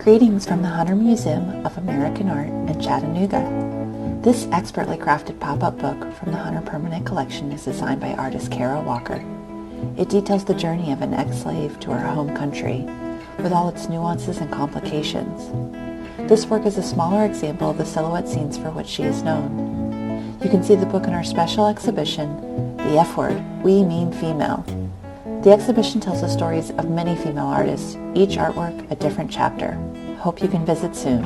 Greetings from the Hunter Museum of American Art in Chattanooga. This expertly crafted pop-up book from the Hunter Permanent Collection is designed by artist Kara Walker. It details the journey of an ex-slave to her home country, with all its nuances and complications. This work is a smaller example of the silhouette scenes for which she is known. You can see the book in our special exhibition, The F Word, We Mean Female. The exhibition tells the stories of many female artists, each artwork a different chapter. Hope you can visit soon.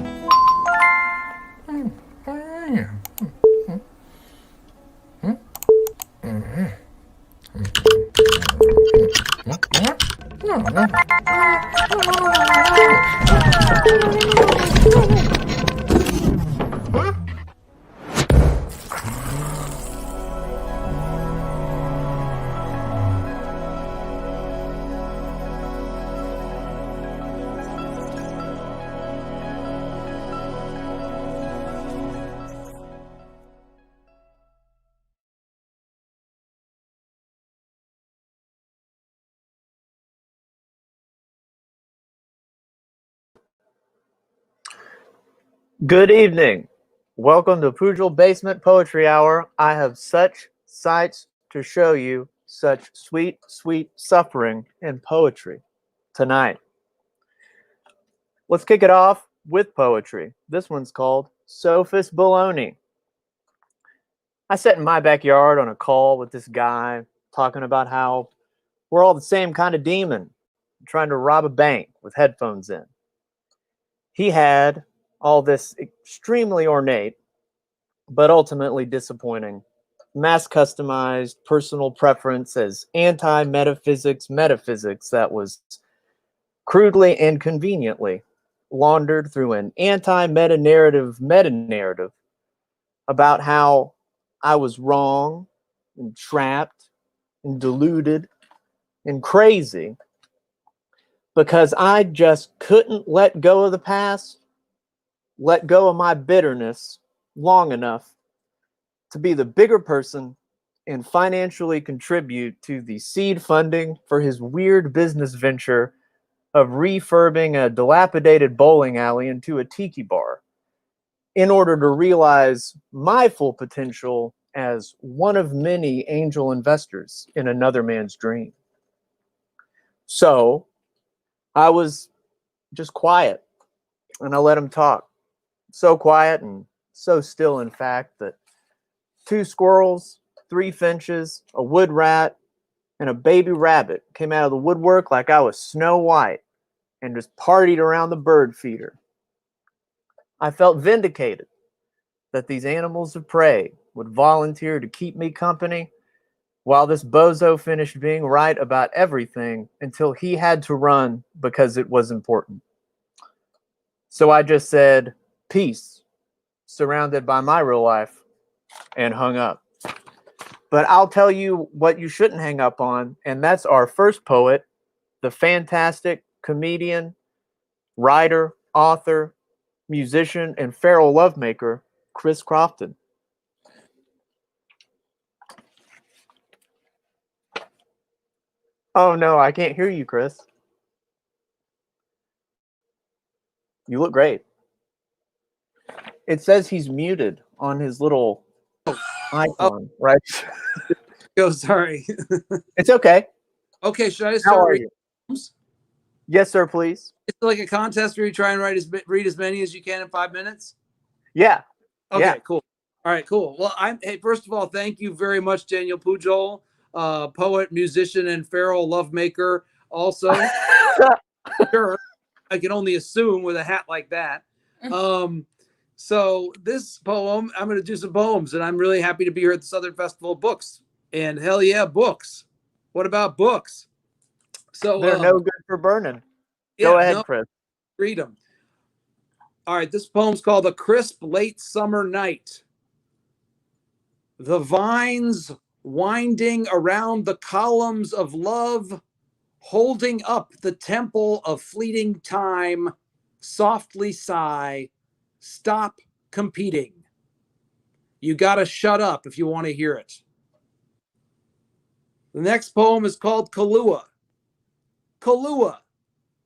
Good evening. Welcome to Pujol Basement Poetry Hour. I have such sights to show you, such sweet, sweet suffering in poetry tonight. Let's kick it off with poetry. This one's called Sophist Baloney. I sat in my backyard on a call with this guy talking about how we're all the same kind of demon trying to rob a bank with headphones in. He had all this extremely ornate, but ultimately disappointing, mass-customized personal preference as anti-metaphysics metaphysics that was crudely and conveniently laundered through an anti-meta-narrative meta-narrative about how I was wrong and trapped and deluded and crazy because I just couldn't let go of the past, let go of my bitterness long enough to be the bigger person and financially contribute to the seed funding for his weird business venture of refurbing a dilapidated bowling alley into a tiki bar in order to realize my full potential as one of many angel investors in another man's dream. So I was just quiet and I let him talk. So quiet and so still, in fact, that 2 squirrels, 3 finches, a wood rat, and a baby rabbit came out of the woodwork like I was Snow White and just partied around the bird feeder. I felt vindicated that these animals of prey would volunteer to keep me company while this bozo finished being right about everything until he had to run because it was important. So I just said, peace, surrounded by my real life, and hung up. But I'll tell you what you shouldn't hang up on, and that's our first poet, the fantastic comedian, writer, author, musician, and feral lovemaker, Chris Crofton. Oh no, I can't hear you, Chris. You look great. It says he's muted on his little icon, right? Oh, sorry. It's okay. Okay, should I How start are reading? you? Yes, sir, please. It's like a contest where you try and read as many as you can in 5 minutes? Yeah. Okay, yeah. Cool. All right, cool. Well, hey, first of all, thank you very much, Daniel Pujol, poet, musician, and feral lovemaker. Also, sure, I can only assume with a hat like that. So this poem, I'm going to do some poems, and I'm really happy to be here at the Southern Festival of Books. And hell yeah, books. What about books? So they're no good for burning. Go ahead, Chris. Read them. All right, this poem's called A Crisp Late Summer Night. The vines winding around the columns of love, holding up the temple of fleeting time, softly sigh, stop competing. You gotta shut up if you want to hear it. The next poem is called Kahlua. Kahlua,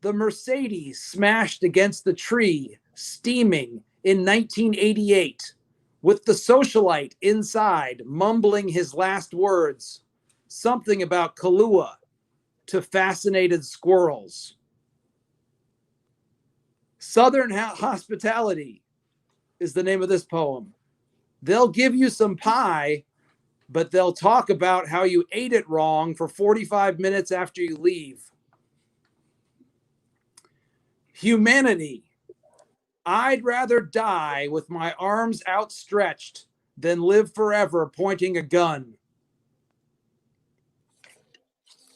the Mercedes smashed against the tree, steaming in 1988, with the socialite inside mumbling his last words, something about Kahlua to fascinated squirrels. Southern Hospitality is the name of this poem. They'll give you some pie, but they'll talk about how you ate it wrong for 45 minutes after you leave. Humanity. I'd rather die with my arms outstretched than live forever pointing a gun.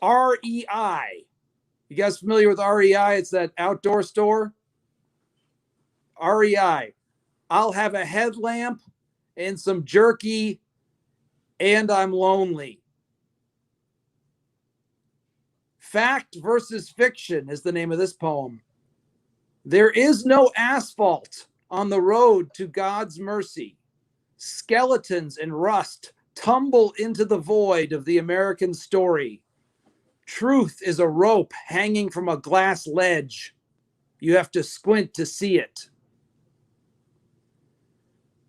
REI. You guys familiar with REI? It's that outdoor store. REI. I'll have a headlamp and some jerky, and I'm lonely. Fact versus fiction is the name of this poem. There is no asphalt on the road to God's mercy. Skeletons and rust tumble into the void of the American story. Truth is a rope hanging from a glass ledge. You have to squint to see it.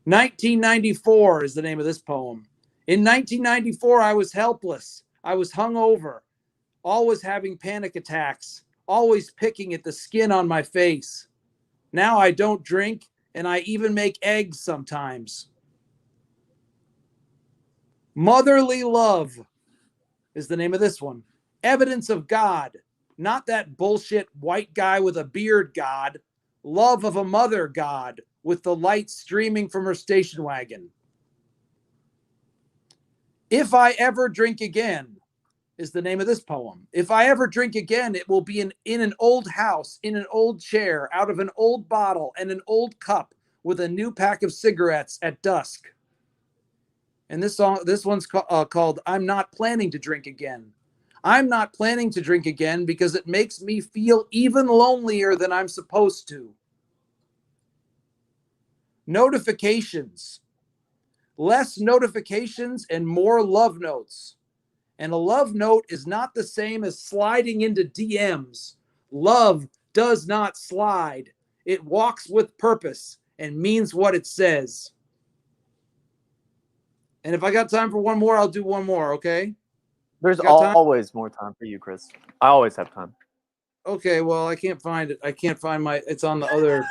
1994 is the name of this poem. In 1994, I was helpless. I was hungover, always having panic attacks, always picking at the skin on my face. Now I don't drink, and I even make eggs sometimes. Motherly Love is the name of this one. Evidence of God, not that bullshit white guy with a beard God. Love of a mother God with the light streaming from her station wagon. If I ever drink again is the name of this poem. If I ever drink again, it will be in an old house, in an old chair, out of an old bottle and an old cup with a new pack of cigarettes at dusk. And this one's called I'm Not Planning to Drink Again. I'm not planning to drink again because it makes me feel even lonelier than I'm supposed to. Notifications. Less notifications and more love notes. And a love note is not the same as sliding into DMs. Love does not slide. It walks with purpose and means what it says. And if I got time for one more, I'll do one more, okay? There's always more time for you, Chris. I always have time. Okay, well, I can't find it. I can't find it's on the other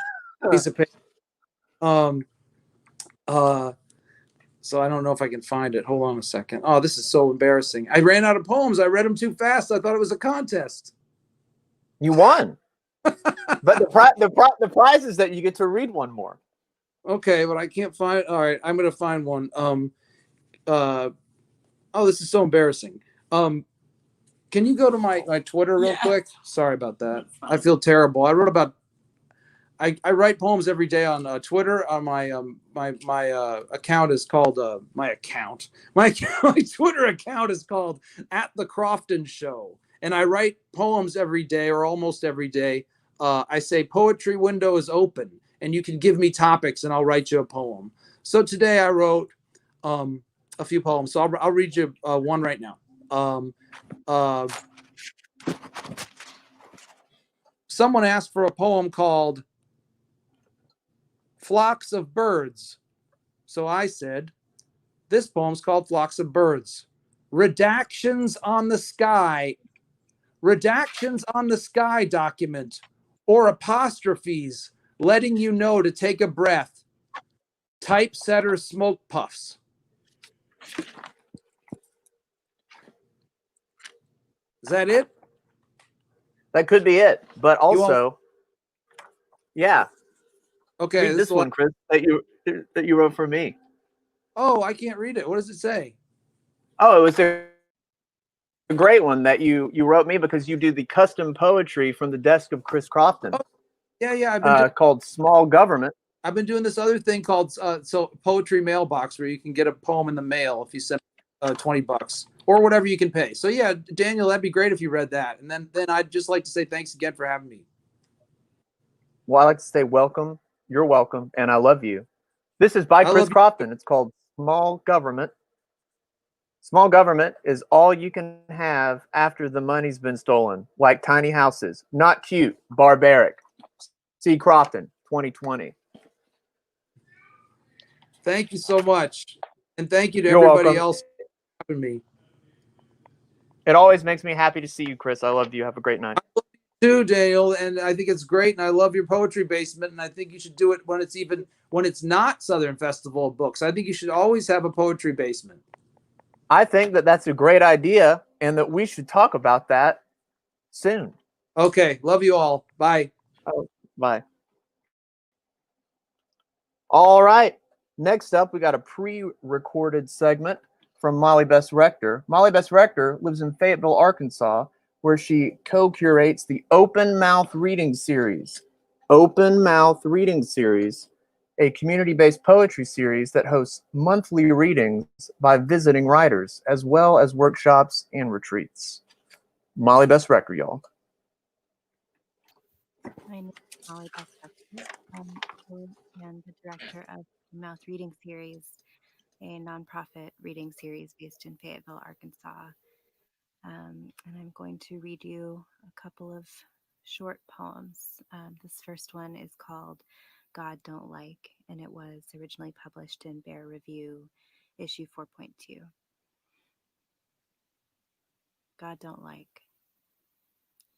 piece of paper. So I don't know if I can find it. Hold on a second. Oh, this is so embarrassing. I ran out of poems. I read them too fast. I thought it was a contest. You won. But the prize is that you get to read one more. Okay, but I can't find it. All right, I'm going to find one. Oh, this is so embarrassing. Can you go to my Twitter real quick? Sorry about that. I feel terrible. I wrote about I write poems every day on Twitter. On my account is called my Twitter account is called @the_Crofton_show, and I write poems every day or almost every day. I say poetry window is open, and you can give me topics, and I'll write you a poem. So today I wrote a few poems. So I'll read you one right now. Someone asked for a poem called Flocks of Birds. So I said, this poem's called Flocks of Birds. Redactions on the sky document, or apostrophes letting you know to take a breath. Typesetter smoke puffs. Is that it? That could be it. But also, yeah. Okay, read this one, Chris, that you wrote for me. Oh, I can't read it. What does it say? Oh, it was a great one that you wrote me because you do the custom poetry from the desk of Chris Crofton. Oh, yeah. I've been called Small Government. I've been doing this other thing called Poetry Mailbox, where you can get a poem in the mail if you send $20 or whatever you can pay. So yeah, Daniel, that'd be great if you read that. And then I'd just like to say thanks again for having me. Well, I like to say welcome. You're welcome, and I love you. This is by Chris Crofton. It's called Small Government. Small government is all you can have after the money's been stolen, like tiny houses. Not cute, barbaric. See Crofton, 2020. Thank you so much. And thank you to You're everybody welcome. else for having me. It always makes me happy to see you, Chris. I love you. Have a great night. Too, Daniel, and I think it's great, and I love your poetry basement, and I think you should do it when it's not Southern Festival of Books. I think you should always have a poetry basement. I think that that's a great idea and that we should talk about that soon. Okay, love you all. Bye. Oh, bye. All right. Next up, we got a pre-recorded segment from Molly Bess Rector. Molly Bess Rector lives in Fayetteville, Arkansas, where she co-curates the Open Mouth Reading Series. Open Mouth Reading Series, a community-based poetry series that hosts monthly readings by visiting writers, as well as workshops and retreats. Molly Bess Rector, y'all. My name is Molly Bess Rector. I am the director of the Mouth Reading Series, a nonprofit reading series based in Fayetteville, Arkansas. And I'm going to read you a couple of short poems. This first one is called God Don't Like, and it was originally published in Bear Review, issue 4.2. God Don't Like.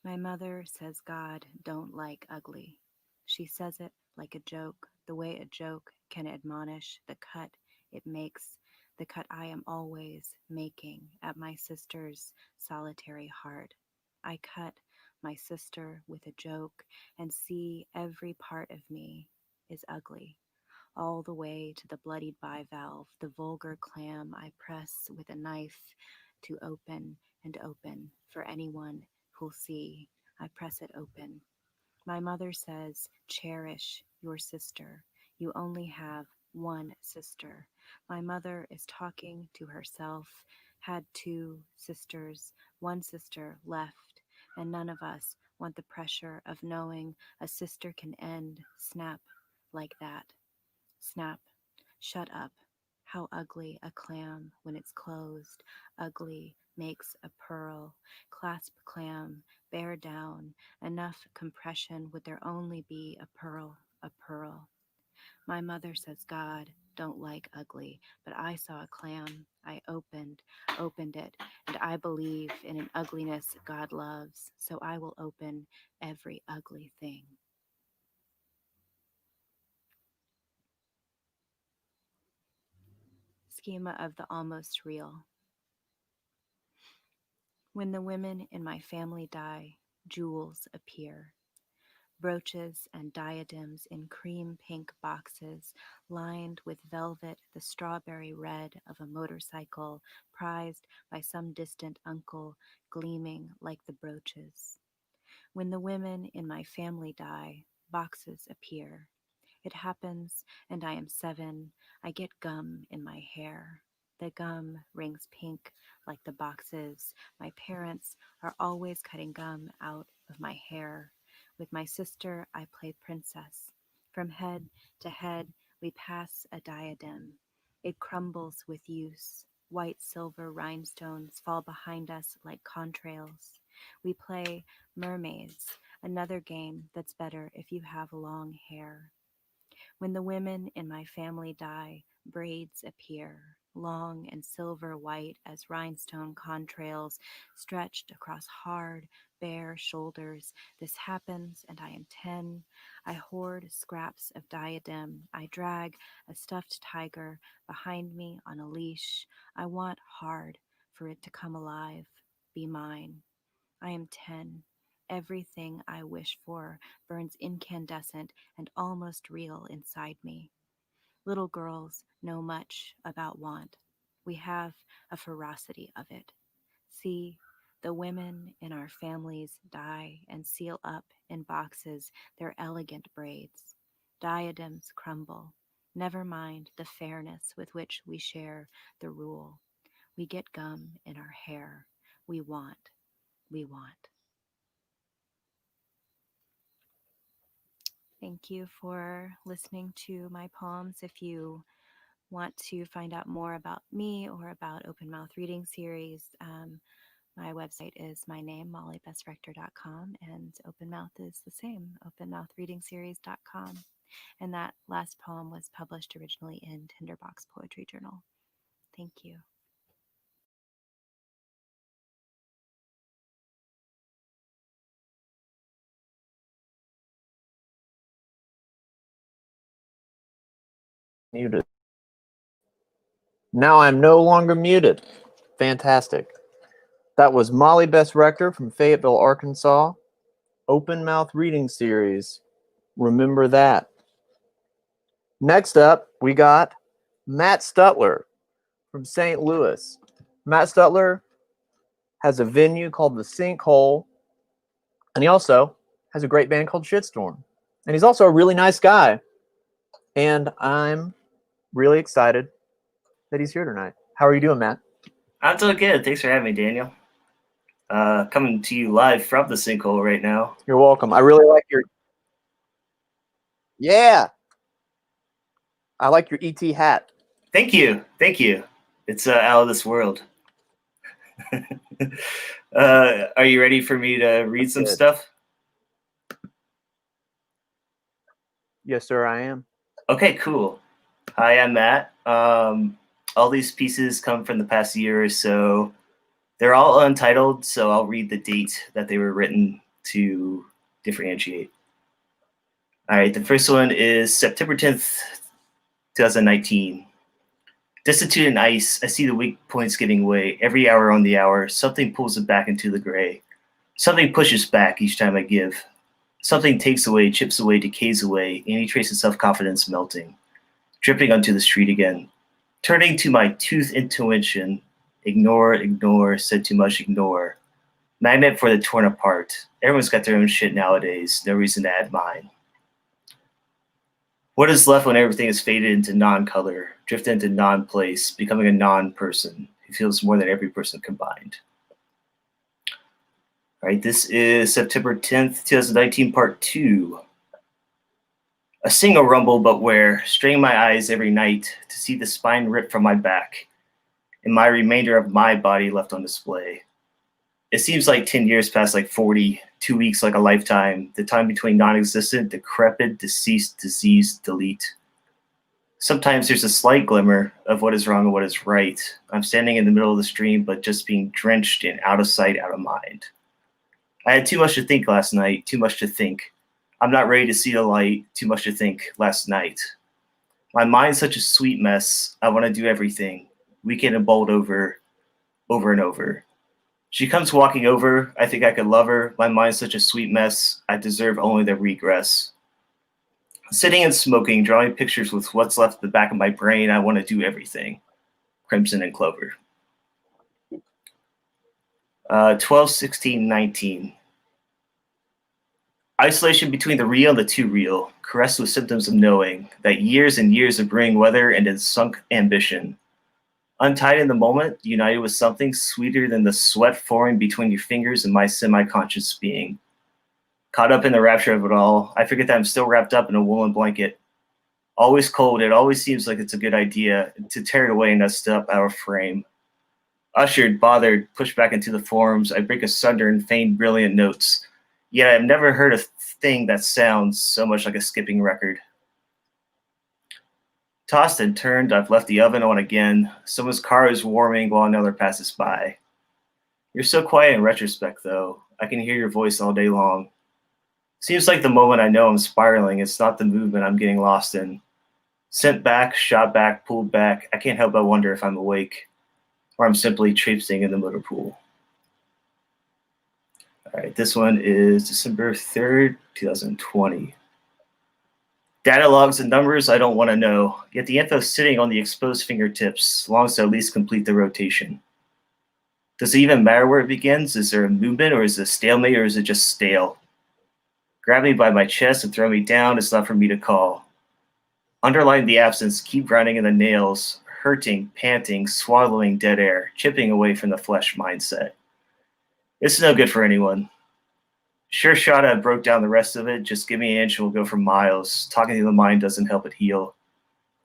My mother says God don't like ugly. She says it like a joke, the way a joke can admonish the cut it makes, the cut I am always making at my sister's solitary heart. I cut my sister with a joke and see every part of me is ugly, all the way to the bloodied bivalve, the vulgar clam I press with a knife to open and open for anyone who'll see. I press it open. My mother says, cherish your sister. You only have one sister. My mother is talking to herself, had two sisters, one sister left, and none of us want the pressure of knowing a sister can end, snap like that. Snap. Shut up. How ugly a clam when it's closed. Ugly makes a pearl. Clasp clam, bear down. Enough compression would there only be a pearl, a pearl. My mother says God don't like ugly, but I saw a clam. I opened it, and I believe in an ugliness God loves, so I will open every ugly thing. Schema of the almost real. When the women in my family die, jewels appear. Brooches and diadems in cream pink boxes, lined with velvet, the strawberry red of a motorcycle, prized by some distant uncle, gleaming like the brooches. When the women in my family die, boxes appear. It happens, and I am 7. I get gum in my hair. The gum rings pink like the boxes. My parents are always cutting gum out of my hair. With my sister, I play princess. From head to head, we pass a diadem. It crumbles with use. White silver rhinestones fall behind us like contrails. We play mermaids, another game that's better if you have long hair. When the women in my family die, braids appear, long and silver white as rhinestone contrails stretched across hard, bare shoulders. This happens, and I am 10. I hoard scraps of diadem. I drag a stuffed tiger behind me on a leash. I want hard for it to come alive, be mine. I am 10. Everything I wish for burns incandescent and almost real inside me. Little girls know much about want. We have a ferocity of it. See, the women in our families die and seal up in boxes their elegant braids. Diadems crumble. Never mind the fairness with which we share the rule. We get gum in our hair. We want. We want. Thank you for listening to my poems. If you want to find out more about me or about Open Mouth Reading Series, my website is my name, mollybessrector.com, and Open Mouth is the same, openmouthreadingseries.com. And that last poem was published originally in Tinderbox Poetry Journal. Thank you. Muted. Now I'm no longer muted. Fantastic. That was Molly Bess Rector from Fayetteville, Arkansas. Open Mouth Reading Series. Remember that. Next up, we got Matt Stuttler from St. Louis. Matt Stuttler has a venue called The Sinkhole, and he also has a great band called Shitstorm. And he's also a really nice guy. And I'm really excited that he's here tonight. How are you doing, Matt? I'm doing good. Thanks for having me, Daniel. Coming to you live from the Sinkhole right now. You're welcome. I really like your... Yeah! I like your ET hat. Thank you. Thank you. It's out of this world. Are you ready for me to read some stuff? Yes, sir, I am. Okay, cool. Hi, I'm Matt. All these pieces come from the past year or so. They're all untitled, so I'll read the date that they were written to differentiate. All right, the first one is September 10th, 2019. Destitute in ice, I see the weak points giving way. Every hour on the hour, something pulls it back into the gray. Something pushes back each time I give. Something takes away, chips away, decays away, any trace of self-confidence melting. Dripping onto the street again. Turning to my tooth intuition. Ignore, ignore, said too much, ignore. Magnet for the torn apart. Everyone's got their own shit nowadays. No reason to add mine. What is left when everything is faded into non-color, drifted into non-place, becoming a non-person who feels more than every person combined? All right, this is September 10th, 2019, part 2. A single rumble, but where, straining my eyes every night to see the spine ripped from my back and my remainder of my body left on display. It seems like 10 years passed like 40, 2 weeks like a lifetime, the time between non-existent, decrepit, deceased, diseased, delete. Sometimes there's a slight glimmer of what is wrong and what is right. I'm standing in the middle of the stream, but just being drenched in out of sight, out of mind. I had too much to think last night, too much to think. I'm not ready to see the light, too much to think last night. My mind's such a sweet mess, I want to do everything. Weekend and bowled over and over. She comes walking over, I think I could love her. My mind's such a sweet mess, I deserve only the regress. Sitting and smoking, drawing pictures with what's left at the back of my brain, I want to do everything. Crimson and Clover. 12/16/19. Isolation between the real and the too real, caressed with symptoms of knowing that years and years of bringing weather and its sunk ambition. Untied in the moment, united with something sweeter than the sweat forming between your fingers and my semi-conscious being. Caught up in the rapture of it all, I forget that I'm still wrapped up in a woolen blanket. Always cold, it always seems like it's a good idea to tear it away and us up out of frame. Ushered, bothered, pushed back into the forms, I break asunder in faint, brilliant notes. Yet I've never heard a thing that sounds so much like a skipping record. Tossed and turned, I've left the oven on again. Someone's car is warming while another passes by. You're so quiet in retrospect, though. I can hear your voice all day long. Seems like the moment I know I'm spiraling, it's not the movement I'm getting lost in. Sent back, shot back, pulled back. I can't help but wonder if I'm awake, or I'm simply traipsing in the motor pool. All right, this one is December 3rd, 2020. Data logs and numbers I don't want to know, yet the info's sitting on the exposed fingertips, long as I at least complete the rotation. Does it even matter where it begins? Is there a movement, or is it a stalemate, or is it just stale? Grab me by my chest and throw me down, it's not for me to call. Underline the absence, keep grinding in the nails, hurting, panting, swallowing dead air, chipping away from the flesh mindset. It's no good for anyone. Sure shot I broke down the rest of it. Just give me an inch and we'll go for miles. Talking to the mind doesn't help it heal.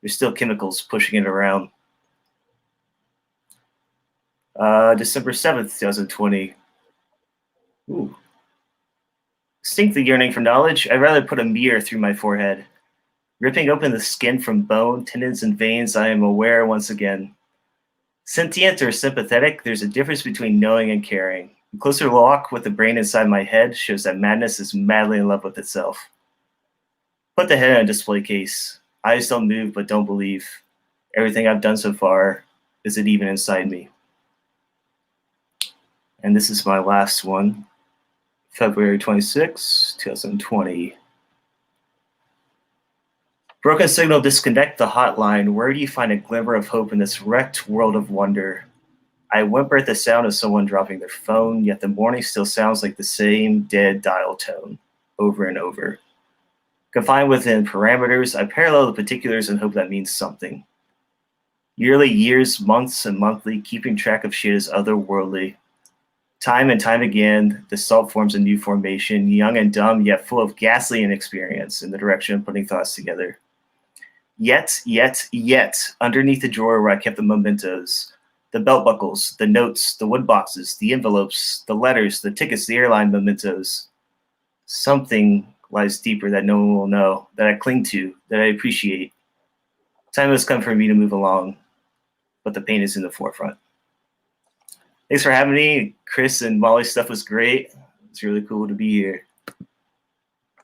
There's still chemicals pushing it around. December 7th, 2020. Ooh. Distinctly yearning for knowledge, I'd rather put a mirror through my forehead. Ripping open the skin from bone, tendons, and veins, I am aware once again. Sentient or sympathetic, there's a difference between knowing and caring. A closer lock with the brain inside my head shows that madness is madly in love with itself. Put the head in a display case. Eyes don't move but don't believe. Everything I've done so far, is it even inside me? And this is my last one. February 26, 2020. Broken signal, disconnect the hotline. Where do you find a glimmer of hope in this wrecked world of wonder? I whimper at the sound of someone dropping their phone, yet the morning still sounds like the same dead dial tone, over and over. Confined within parameters, I parallel the particulars and hope that means something. Yearly, years, months, and monthly, keeping track of shit is otherworldly. Time and time again, the salt forms a new formation, young and dumb, yet full of ghastly inexperience in the direction of putting thoughts together. Yet, underneath the drawer where I kept the mementos, the belt buckles, the notes, the wood boxes, the envelopes, the letters, the tickets, the airline mementos, something lies deeper that no one will know, that I cling to, that I appreciate. Time has come for me to move along, but the pain is in the forefront. Thanks for having me. Chris and Molly's stuff was great. It's really cool to be here.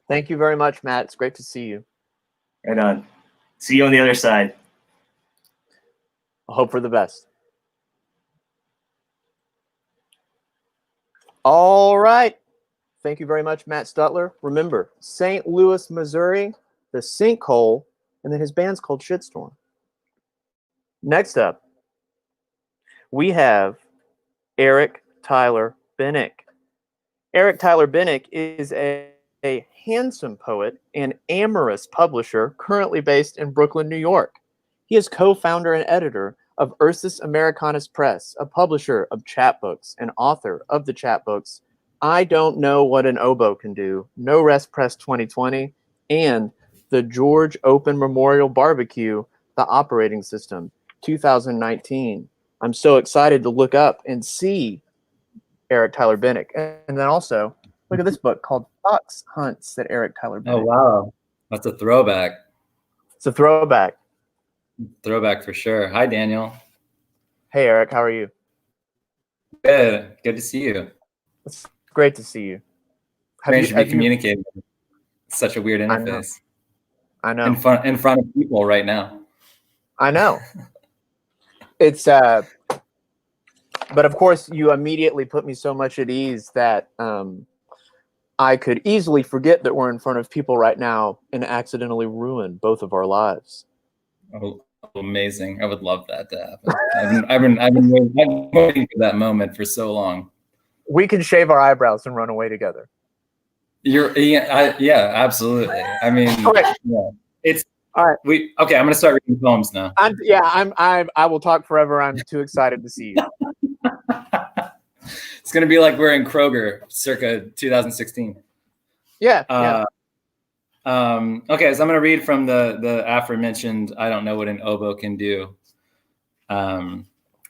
Thank you very much, Matt. It's great to see you. Right on. See you on the other side. I hope for the best. All right. Thank you very much, Matt Stuttler. Remember, St. Louis, Missouri, the Sinkhole, and then his band's called Shitstorm. Next up, we have Eric Tyler Benick. Eric Tyler Benick is a handsome poet and amorous publisher currently based in Brooklyn, New York. He is co-founder and editor of Ursus Americanus Press, a publisher of chapbooks and author of the chapbooks I Don't Know What an Oboe Can Do, No Rest Press 2020, and the George Open Memorial Barbecue, The Operating System, 2019. I'm so excited to look up and see Eric Tyler Benick. And then also, look at this book called Fox Hunts that Eric Tyler Benick. Oh, wow. That's a throwback. It's a throwback. Throwback for sure. Hi, Daniel. Hey, Eric. How are you? Good. Good to see you. It's great to see you. Strange to be communicating. It's such a weird interface. I know. In front of people right now. I know. It's but of course you immediately put me so much at ease that I could easily forget that we're in front of people right now and accidentally ruin both of our lives. Oh, amazing. I would love that to happen. I've been waiting for that moment for so long. We can shave our eyebrows and run away together. Yeah, absolutely. I mean, okay. Yeah, it's all right. Okay, I'm gonna start reading poems now. I will talk forever. I'm too excited to see you. It's gonna be like we're in Kroger circa 2016. Yeah. Okay, so I'm gonna read from the aforementioned I Don't Know What an Oboe Can Do.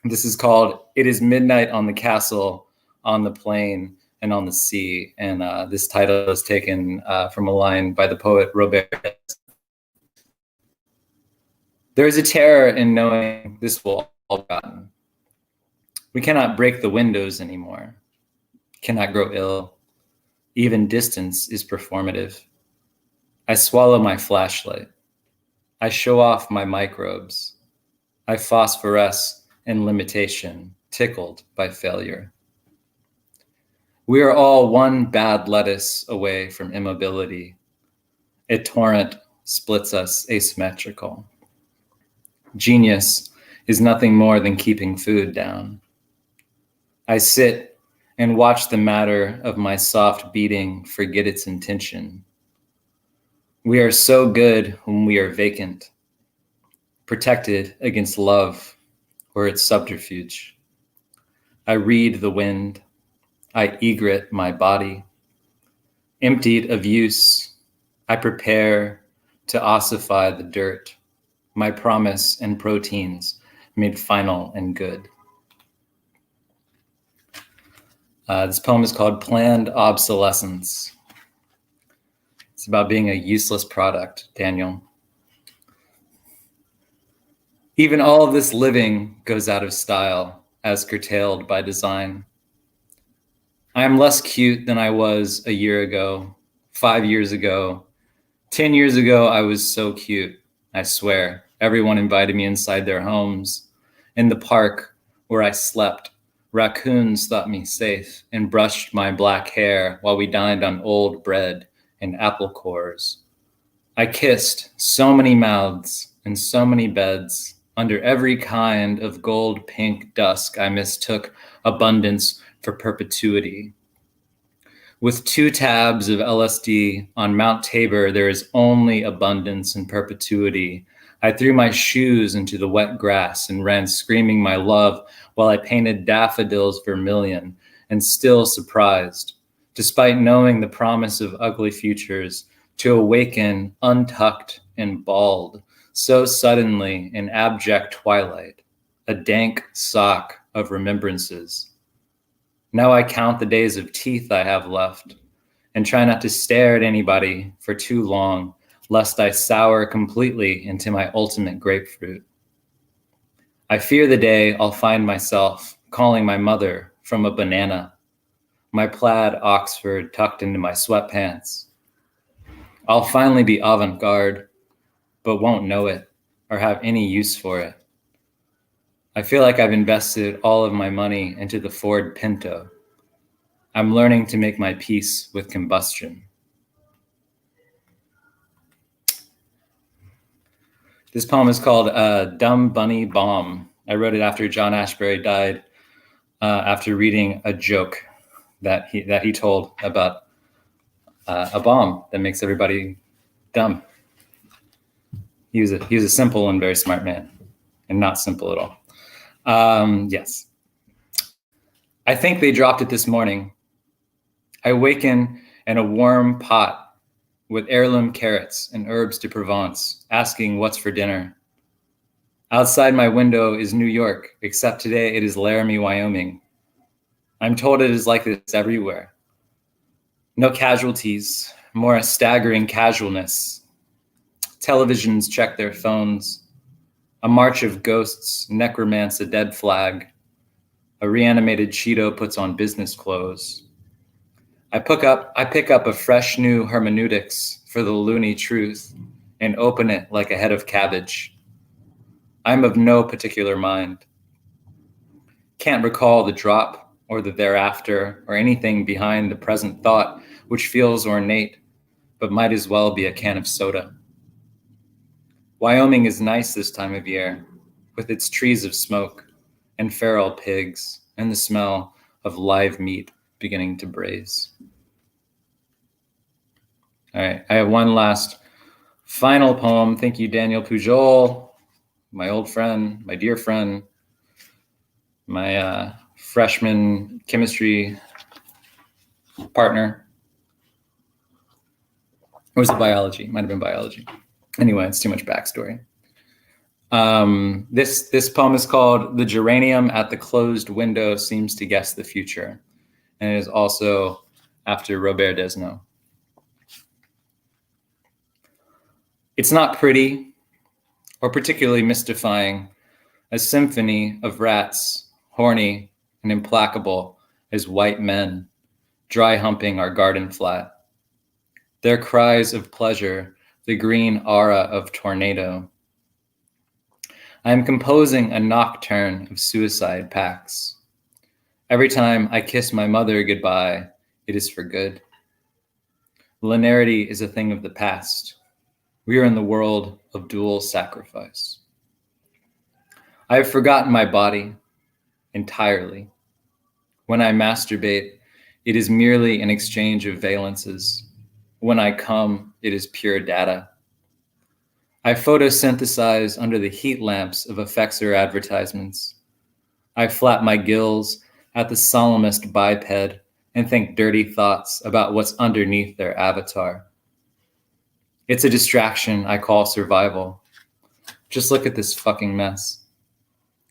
This is called It Is Midnight on the Castle, on the Plain, and on the Sea. And this title is taken from a line by the poet Robert. There is a terror in knowing this will all be forgotten. We cannot break the windows anymore, cannot grow ill. Even distance is performative. I swallow my flashlight. I show off my microbes. I phosphoresce in limitation, tickled by failure. We are all one bad lettuce away from immobility. A torrent splits us asymmetrical. Genius is nothing more than keeping food down. I sit and watch the matter of my soft beating forget its intention. We are so good when we are vacant, protected against love or its subterfuge. I read the wind. I egret my body. Emptied of use, I prepare to ossify the dirt. my promise and proteins made final and good. This poem is called Planned Obsolescence. It's about being a useless product, Daniel. Even all of this living goes out of style as curtailed by design. I am less cute than I was a year ago, 5 years ago. 10 years ago, I was so cute, I swear. Everyone invited me inside their homes. In the park where I slept, raccoons thought me safe and brushed my black hair while we dined on old bread and apple cores. I kissed so many mouths and so many beds. Under every kind of gold pink dusk, I mistook abundance for perpetuity. With 2 tabs of LSD on Mount Tabor, there is only abundance and perpetuity. I threw my shoes into the wet grass and ran screaming my love while I painted daffodils vermilion and still surprised, despite knowing the promise of ugly futures, to awaken untucked and bald so suddenly in abject twilight, a dank sock of remembrances. Now I count the days of teeth I have left and try not to stare at anybody for too long, lest I sour completely into my ultimate grapefruit. I fear the day I'll find myself calling my mother from a banana, my plaid Oxford tucked into my sweatpants. I'll finally be avant-garde, but won't know it or have any use for it. I feel like I've invested all of my money into the Ford Pinto. I'm learning to make my peace with combustion. This poem is called Dumb Bunny Bomb. I wrote it after John Ashbery died, after reading a joke that he told about a bomb that makes everybody dumb. He was a simple and very smart man, and not simple at all. Yes. I think they dropped it this morning. I waken in a warm pot with heirloom carrots and herbs de Provence, asking what's for dinner. Outside my window is New York, except today it is Laramie, Wyoming. I'm told it is like this everywhere. No casualties, more a staggering casualness. Televisions check their phones. A march of ghosts necromance a dead flag. A reanimated Cheeto puts on business clothes. I pick up a fresh new hermeneutics for the loony truth and open it like a head of cabbage. I'm of no particular mind. Can't recall the drop or the thereafter or anything behind the present thought which feels ornate, but might as well be a can of soda. Wyoming is nice this time of year, with its trees of smoke and feral pigs and the smell of live meat beginning to braise. All right, I have one last final poem. Thank you, Daniel Pujol, my old friend, my dear friend, my freshman chemistry partner. Or was it biology? Might have been biology. Anyway, it's too much backstory. This poem is called The Geranium at the Closed Window Seems to Guess the Future. And it is also after Robert Desnos. It's not pretty or particularly mystifying, a symphony of rats, horny and implacable as white men, dry humping our garden flat. Their cries of pleasure, the green aura of tornado. I am composing a nocturne of suicide pacts. Every time I kiss my mother goodbye, it is for good. Linearity is a thing of the past. We are in the world of dual sacrifice. I have forgotten my body entirely. When I masturbate, it is merely an exchange of valences. When I come, it is pure data. I photosynthesize under the heat lamps of Effexor advertisements. I flap my gills at the solemnest biped and think dirty thoughts about what's underneath their avatar. It's a distraction I call survival. Just look at this fucking mess.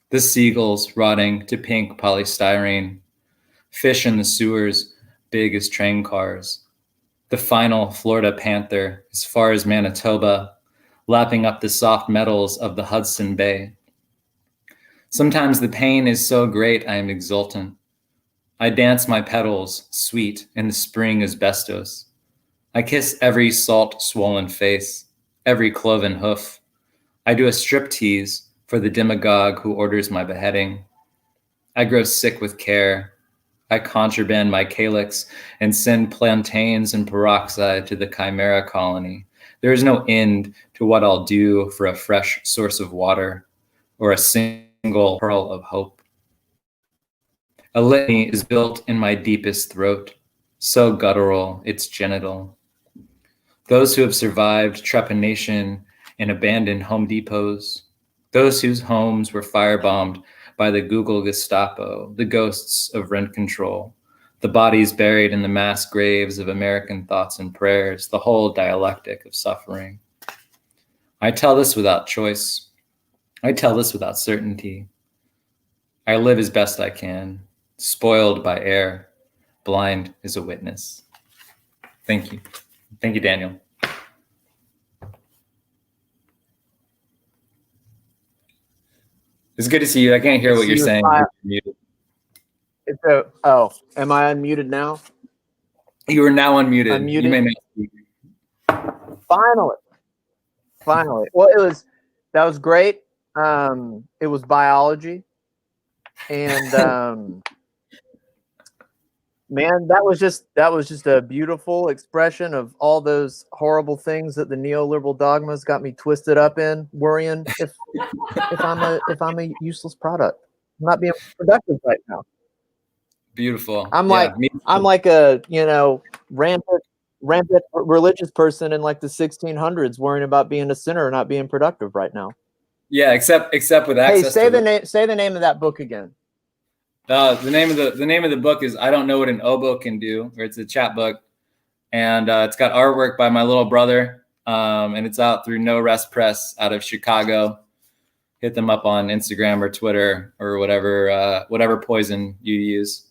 The seagulls rotting to pink polystyrene. Fish in the sewers, big as train cars. The final Florida panther, as far as Manitoba, lapping up the soft metals of the Hudson Bay. Sometimes the pain is so great I am exultant. I dance my petals, sweet, in the spring asbestos. I kiss every salt-swollen face, every cloven hoof. I do a striptease for the demagogue who orders my beheading. I grow sick with care. I contraband my calyx and send plantains and peroxide to the chimera colony. There is no end to what I'll do for a fresh source of water or a single pearl of hope. A litany is built in my deepest throat, so guttural it's genital. Those who have survived trepanation in abandoned Home Depots, those whose homes were firebombed by the Google Gestapo, the ghosts of rent control, the bodies buried in the mass graves of American thoughts and prayers, the whole dialectic of suffering. I tell this without choice. I tell this without certainty. I live as best I can, spoiled by air, blind as a witness. Thank you. Thank you, Daniel. It's good to see you. I can't hear what you're saying. Oh, am I unmuted now? You are now unmuted. Unmuted. You may not speak. Finally. Well, that was great. It was biology, and man, that was just a beautiful expression of all those horrible things that the neoliberal dogmas got me twisted up in, worrying if I'm a useless product. I'm not being productive right now. Beautiful. I'm like a rampant religious person in like the 1600s, worrying about being a sinner and not being productive right now. Yeah, except with access. Hey, say the name of that book again. The name of the book is I Don't Know What an Oboe Can Do, or it's a chat book, and it's got artwork by my little brother, and it's out through No Rest Press out of Chicago. Hit them up on Instagram or Twitter or whatever poison you use.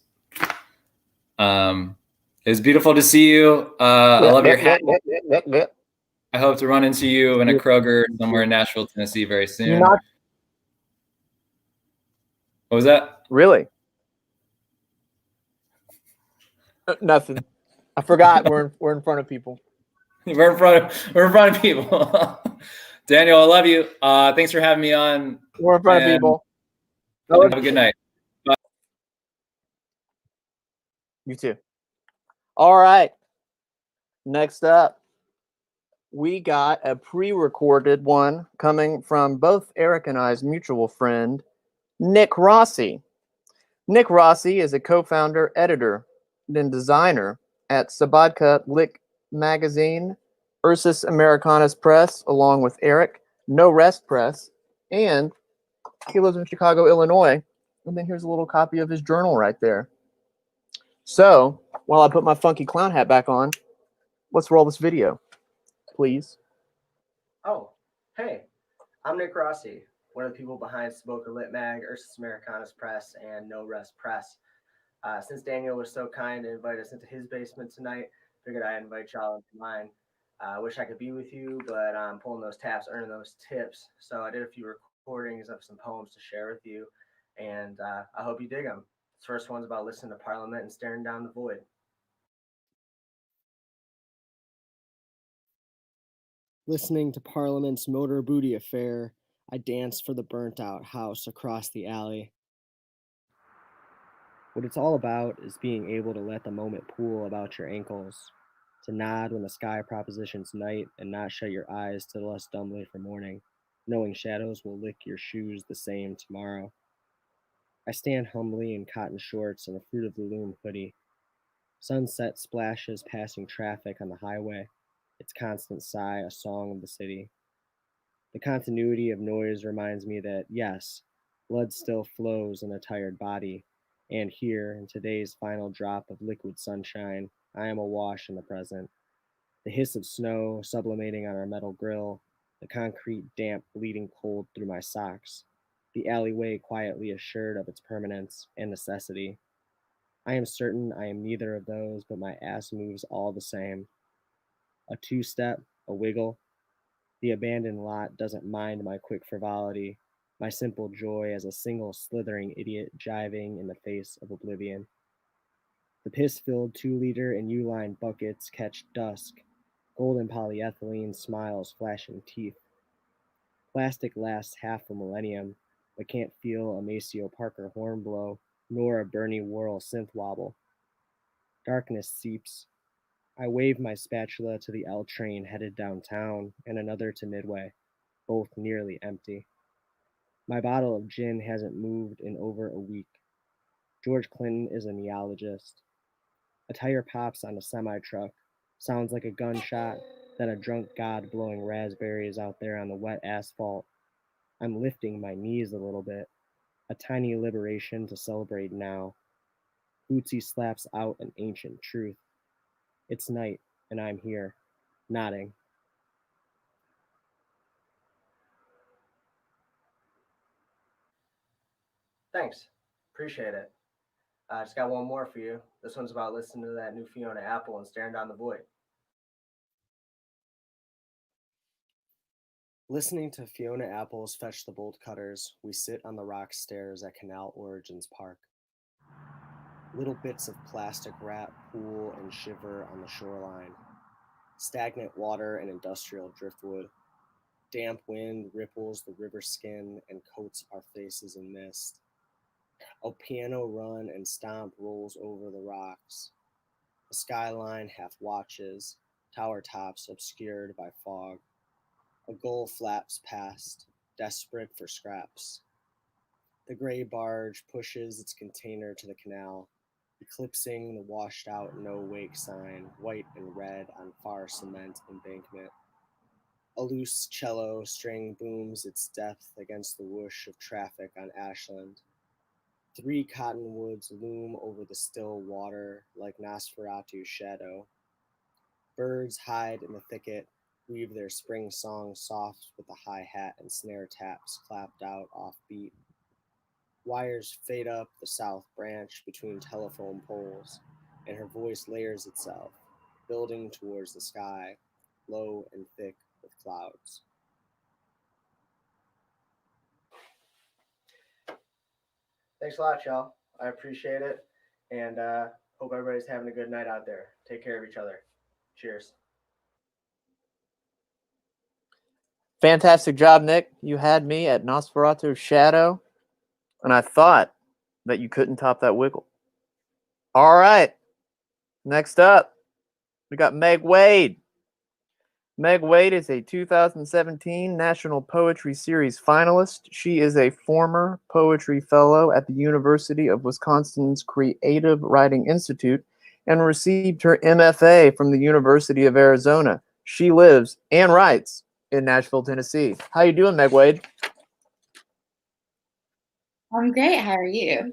It was beautiful to see you. I love your hat. I hope to run into you in a Kroger somewhere in Nashville, Tennessee very soon. What was that? Really? Nothing. I forgot. We're in front of people. We're in front of people. Daniel, I love you. Thanks for having me on. We're in front of people. Have a good night. Bye. You too. All right. Next up, we got a pre-recorded one coming from both Eric and I's mutual friend, Nick Rossi. Nick Rossi is a co-founder, editor, and designer at Sabodka Lick Magazine, Ursus Americanus Press, along with Eric, No Rest Press, and he lives in Chicago, Illinois. And then here's a little copy of his journal right there. So, while I put my funky clown hat back on, let's roll this video, please. Oh, hey, I'm Nick Rossi, one of the people behind Sabodka Lit Mag, Ursus Americanus Press, and No Rest Press. Since Daniel was so kind to invite us into his basement tonight, figured I'd invite y'all into mine. I wish I could be with you, but I'm pulling those taps, earning those tips. So I did a few recordings of some poems to share with you, and I hope you dig them. This first one's about listening to Parliament and staring down the void. Listening to Parliament's motor booty affair, I danced for the burnt-out house across the alley. What it's all about is being able to let the moment pool about your ankles, to nod when the sky propositions night and not shut your eyes to the less dumbly for morning, knowing shadows will lick your shoes the same tomorrow. I stand humbly in cotton shorts and a Fruit of the Loom hoodie. Sunset splashes passing traffic on the highway, its constant sigh a song of the city. The continuity of noise reminds me that, yes, blood still flows in a tired body, and here, in today's final drop of liquid sunshine, I am awash in the present. The hiss of snow sublimating on our metal grill, the concrete damp bleeding cold through my socks, the alleyway quietly assured of its permanence and necessity. I am certain I am neither of those, but my ass moves all the same. A two-step, a wiggle. The abandoned lot doesn't mind my quick frivolity, my simple joy as a single slithering idiot jiving in the face of oblivion. The piss-filled 2-liter and U-line buckets catch dusk, golden polyethylene smiles flashing teeth. Plastic lasts half a millennium, but can't feel a Maceo Parker horn blow, nor a Bernie Worrell synth wobble. Darkness seeps. I wave my spatula to the L train headed downtown, and another to Midway, both nearly empty. My bottle of gin hasn't moved in over a week. George Clinton is a neologist. A tire pops on a semi-truck, sounds like a gunshot, then a drunk god blowing raspberries out there on the wet asphalt. I'm lifting my knees a little bit, a tiny liberation to celebrate now. Bootsy slaps out an ancient truth. It's night, and I'm here, nodding. Thanks. Appreciate it. I just got one more for you. This one's about listening to that new Fiona Apple and staring down the void. Listening to Fiona Apple's Fetch the Bolt Cutters, we sit on the rock stairs at Canal Origins Park. Little bits of plastic wrap pool and shiver on the shoreline. Stagnant water and industrial driftwood. Damp wind ripples the river skin and coats our faces in mist. A piano run and stomp rolls over the rocks. The skyline half watches, tower tops obscured by fog. A gull flaps past, desperate for scraps. The gray barge pushes its container to the canal, eclipsing the washed-out no-wake sign, white and red on far cement embankment. A loose cello string booms its depth against the whoosh of traffic on Ashland. 3 cottonwoods loom over the still water like Nosferatu's shadow. Birds hide in the thicket, weave their spring song soft with the hi-hat and snare taps clapped out offbeat. Wires fade up the south branch between telephone poles, and her voice layers itself, building towards the sky, low and thick with clouds. Thanks a lot, y'all. I appreciate it, and hope everybody's having a good night out there. Take care of each other. Cheers. Fantastic job, Nick. You had me at Nosferatu's shadow, and I thought that you couldn't top that wiggle. All right. Next up, we got Meg Wade. Meg Wade is a 2017 National Poetry Series finalist. She is a former poetry fellow at the University of Wisconsin's Creative Writing Institute and received her MFA from the University of Arizona. She lives and writes in Nashville, Tennessee. How you doing, Meg Wade? I'm great. How are you?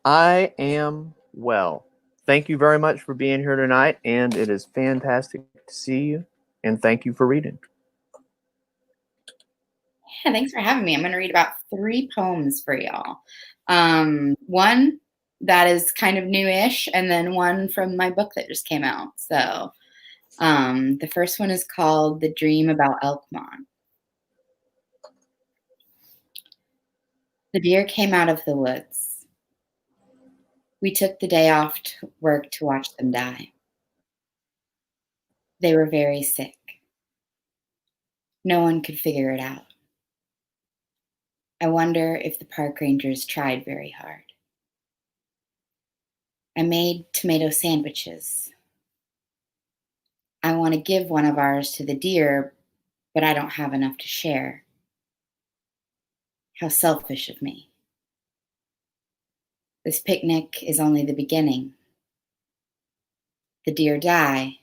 I am well. Thank you very much for being here tonight, and it is fantastic to see you, and thank you for reading. Yeah, thanks for having me. I'm going to read about 3 poems for y'all. One that is kind of newish, and then one from my book that just came out. So the first one is called The Dream About Elkmont. The deer came out of the woods. We took the day off work to watch them die. They were very sick. No one could figure it out. I wonder if the park rangers tried very hard. I made tomato sandwiches. I want to give one of ours to the deer, but I don't have enough to share. How selfish of me. This picnic is only the beginning. The deer die.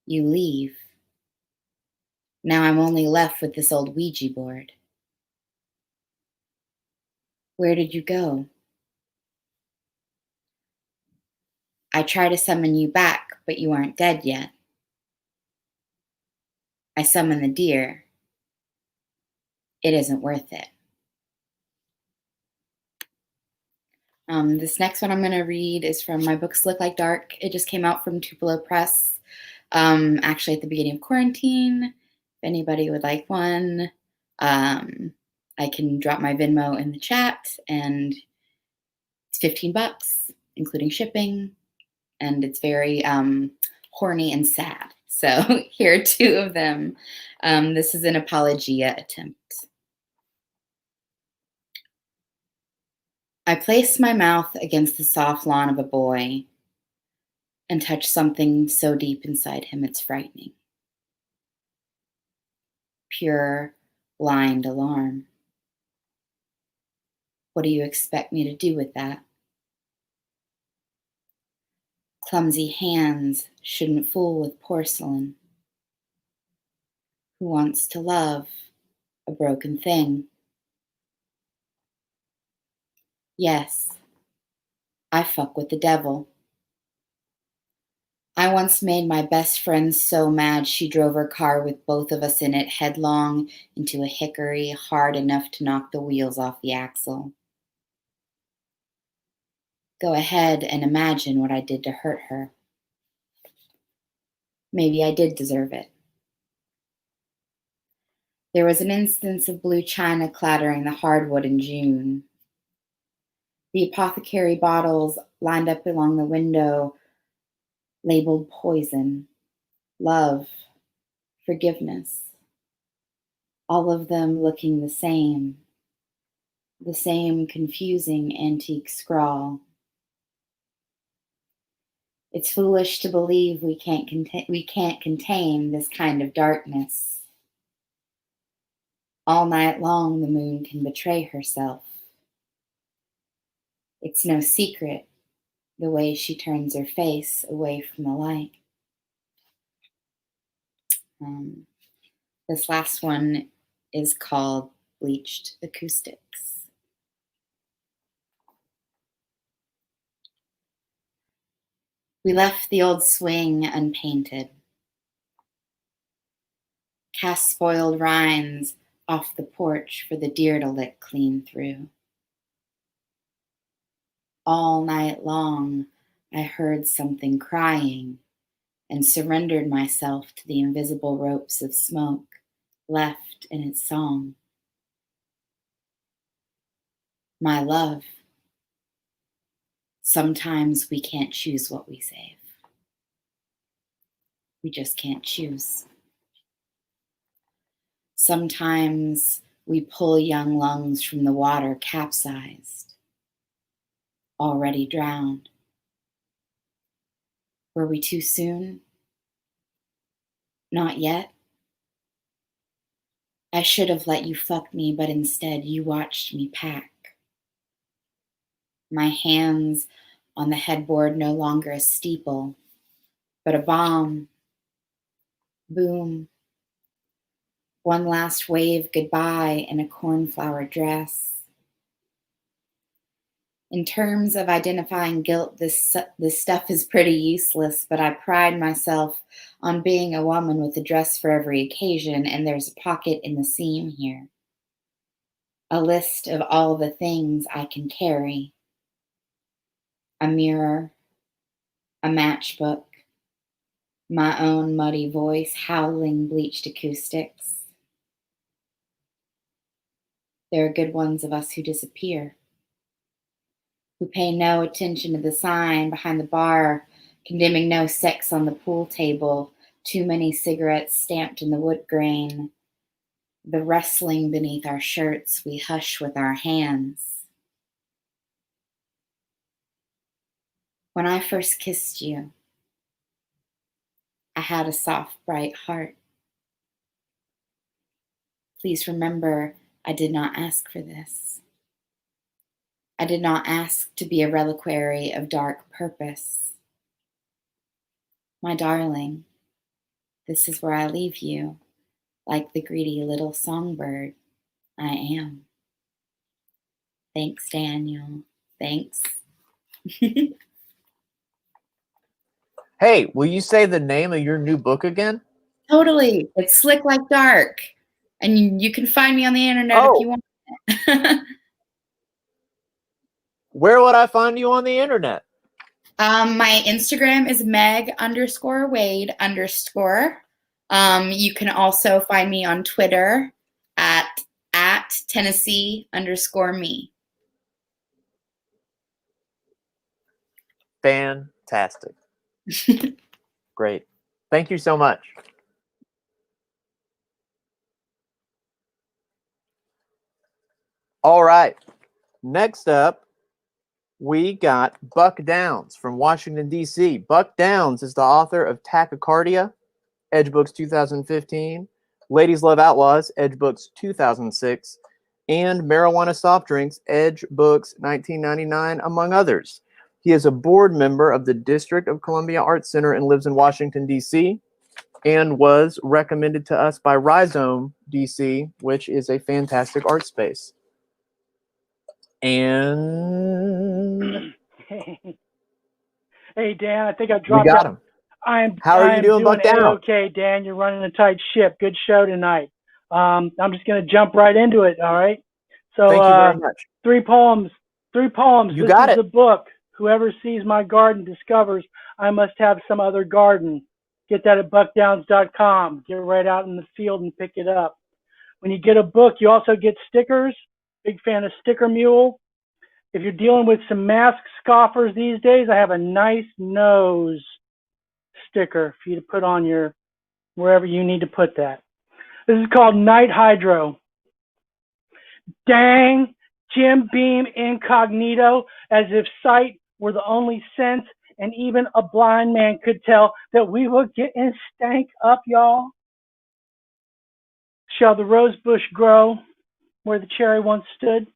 You leave. Now I'm only left with this old Ouija board. Where did you go? I try to summon you back, but you aren't dead yet. I summon the deer. It isn't worth it. This next one I'm going to read is from my book, Slick Like Dark. It just came out from Tupelo Press, actually at the beginning of quarantine. If anybody would like one, I can drop my Venmo in the chat, and it's $15, including shipping, and it's very horny and sad. So here are two of them. This is an apologia attempt. I place my mouth against the soft lawn of a boy and touch something so deep inside him it's frightening. Pure, blind alarm. What do you expect me to do with that? Clumsy hands shouldn't fool with porcelain. Who wants to love a broken thing? Yes, I fuck with the devil. I once made my best friend so mad she drove her car with both of us in it headlong into a hickory hard enough to knock the wheels off the axle. Go ahead and imagine what I did to hurt her. Maybe I did deserve it. There was an instance of blue china clattering the hardwood in June. The apothecary bottles lined up along the window labeled poison, love, forgiveness. All of them looking the same confusing antique scrawl. It's foolish to believe we can't contain this kind of darkness. All night long the moon can betray herself. It's no secret the way she turns her face away from the light. This last one is called Bleached Acoustics. We left the old swing unpainted. Cast spoiled rinds off the porch for the deer to lick clean through. All night long, I heard something crying and surrendered myself to the invisible ropes of smoke left in its song. My love, sometimes we can't choose what we save. We just can't choose. Sometimes we pull young lungs from the water capsized, already drowned. Were we too soon? Not yet. I should have let you fuck me, but instead you watched me pack. My hands on the headboard no longer a steeple, but a bomb. Boom. One last wave goodbye in a cornflower dress. In terms of identifying guilt, this stuff is pretty useless, but I pride myself on being a woman with a dress for every occasion, and there's a pocket in the seam here. A list of all the things I can carry. A mirror, a matchbook, my own muddy voice howling bleached acoustics. There are good ones of us who disappear, who pay no attention to the sign behind the bar, condemning no sex on the pool table, too many cigarettes stamped in the wood grain, the rustling beneath our shirts we hush with our hands. When I first kissed you, I had a soft, bright heart. Please remember, I did not ask for this. I did not ask to be a reliquary of dark purpose. My darling, this is where I leave you, like the greedy little songbird I am. Thanks, Daniel. Thanks. Hey, will you say the name of your new book again? Totally. It's Slick Like Dark. And you can find me on the internet if you want. Where would I find you on the internet? My Instagram is Meg_Wade_. You can also find me on Twitter at Tennessee_me. Fantastic. Great. Thank you so much. All right. Next up, we got Buck Downs from Washington, D.C. Buck Downs is the author of Tachycardia, Edge Books 2015, Ladies Love Outlaws, Edge Books 2006, and Marijuana Soft Drinks, Edge Books 1999, among others. He is a board member of the District of Columbia Arts Center and lives in Washington, D.C., and was recommended to us by Rhizome, D.C., which is a fantastic art space. And hey Dan, I think I dropped we got out. him. How are you doing, Buck Downs? Okay, Dan, you're running a tight ship. Good show tonight. I'm just going to jump right into it. All right. So thank you very much. Three poems. You got it. This is the book. Whoever sees my garden discovers I must have some other garden. Get that at buckdowns.com. Get right out in the field and pick it up. When you get a book, you also get stickers. Big fan of Sticker Mule. If you're dealing with some mask scoffers these days, I have a nice nose sticker for you to put on your, wherever you need to put that. This is called Night Hydro. Dang, Jim Beam incognito, as if sight were the only sense, and even a blind man could tell that we were getting stank up, y'all. Shall the rose bush grow where the cherry once stood,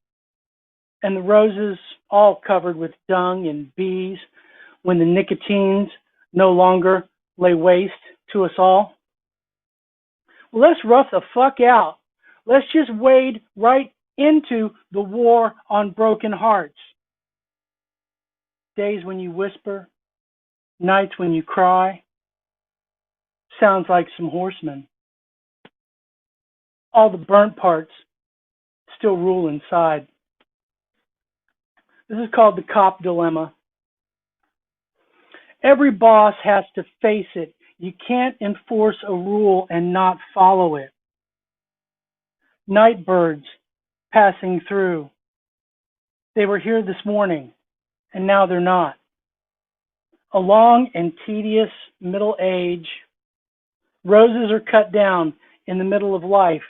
and the roses all covered with dung and bees, when the nicotines no longer lay waste to us all? Well, let's rough the fuck out. Let's just wade right into the war on broken hearts. Days when you whisper, nights when you cry. Sounds like some horsemen. All the burnt parts still rule inside. This is called the cop dilemma. Every boss has to face it. You can't enforce a rule and not follow it. Night birds passing through. They were here this morning, and now they're not. A long and tedious middle age. Roses are cut down in the middle of life.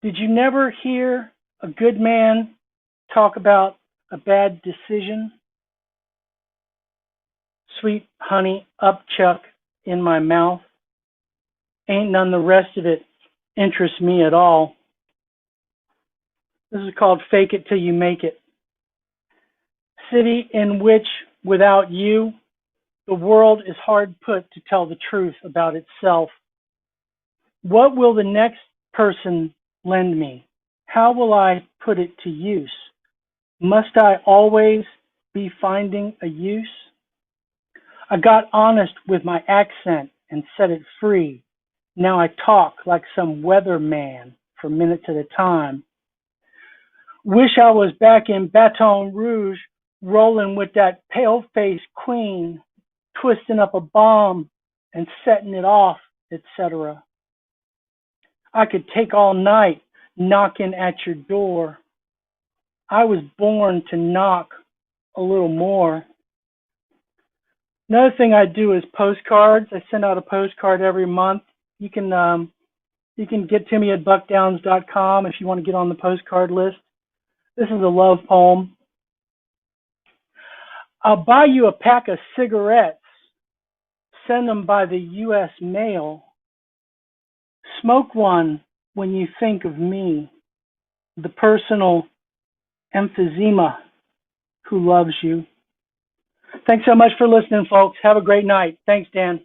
Did you never hear a good man talk about a bad decision? Sweet honey upchuck in my mouth. Ain't none the rest of it interests me at all. This is called Fake It Till You Make It. City in which, without you, the world is hard put to tell the truth about itself. What will the next person lend me? How will I put it to use? Must I always be finding a use? I got honest with my accent and set it free. Now I talk like some weatherman for minutes at a time. Wish I was back in Baton Rouge, rolling with that pale-faced queen, twisting up a bomb and setting it off, etc. I could take all night knocking at your door. I was born to knock a little more. Another thing I do is postcards. I send out a postcard every month. You can get to me at buckdowns.com if you want to get on the postcard list. This is a love poem. I'll buy you a pack of cigarettes. Send them by the U.S. mail. Smoke one when you think of me, the personal emphysema who loves you. Thanks so much for listening, folks. Have a great night. Thanks, Dan.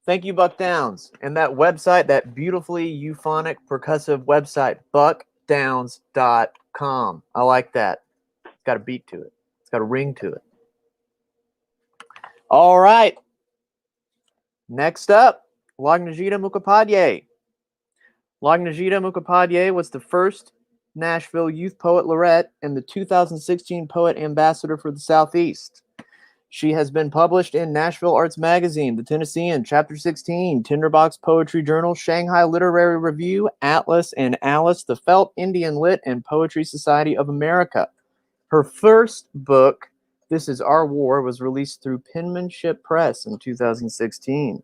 Thank you, Buck Downs. And that website, that beautifully euphonic percussive website, buckdowns.com. I like that. It's got a beat to it. It's got a ring to it. All right. Next up, Lagnajita Mukhopadhyay. Lagnajita Mukhopadhyay was the first Nashville Youth Poet Laureate and the 2016 Poet Ambassador for the Southeast. She has been published in Nashville Arts Magazine, The Tennessean, Chapter 16, Tinderbox Poetry Journal, Shanghai Literary Review, Atlas and Alice, the Felt, Indian Lit, and Poetry Society of America. Her first book, This Is Our War, was released through Penmanship Press in 2016.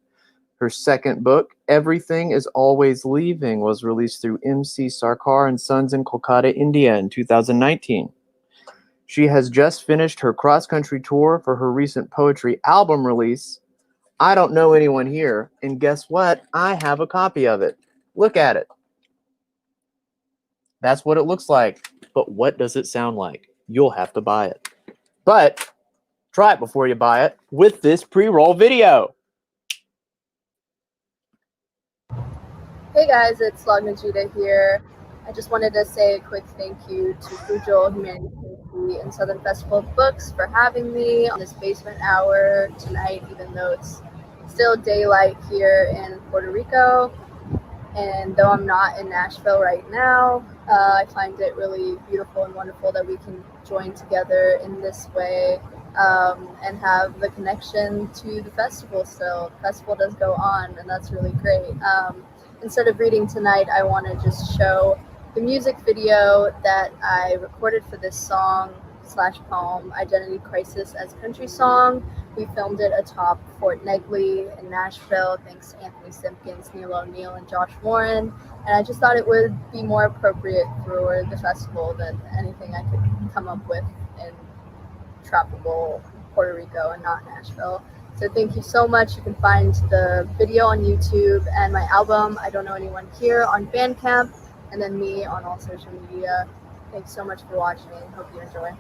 Her second book, Everything Is Always Leaving, was released through MC Sarkar and Sons in Kolkata, India in 2019. She has just finished her cross-country tour for her recent poetry album release, I Don't Know Anyone Here, and guess what? I have a copy of it. Look at it. That's what it looks like. But what does it sound like? You'll have to buy it. But try it before you buy it with this pre-roll video. Hey guys, it's Lagnajita here. I just wanted to say a quick thank you to Pujol, Humanity and Southern Festival of Books for having me on this basement hour tonight, even though it's still daylight here in Puerto Rico. And though I'm not in Nashville right now, I find it really beautiful and wonderful that we can join together in this way and have the connection to the festival still. The festival does go on, and that's really great. Instead of reading tonight, I want to just show the music video that I recorded for this song/poem, Identity Crisis as Country Song. We filmed it atop Fort Negley in Nashville, thanks to Anthony Simpkins, Neil O'Neill, and Josh Warren. And I just thought it would be more appropriate for the festival than anything I could come up with in tropical Puerto Rico and not Nashville. So thank you so much. You can find the video on YouTube and my album, I Don't Know Anyone Here, on Bandcamp, and then me on all social media. Thanks so much for watching. Hope you enjoy.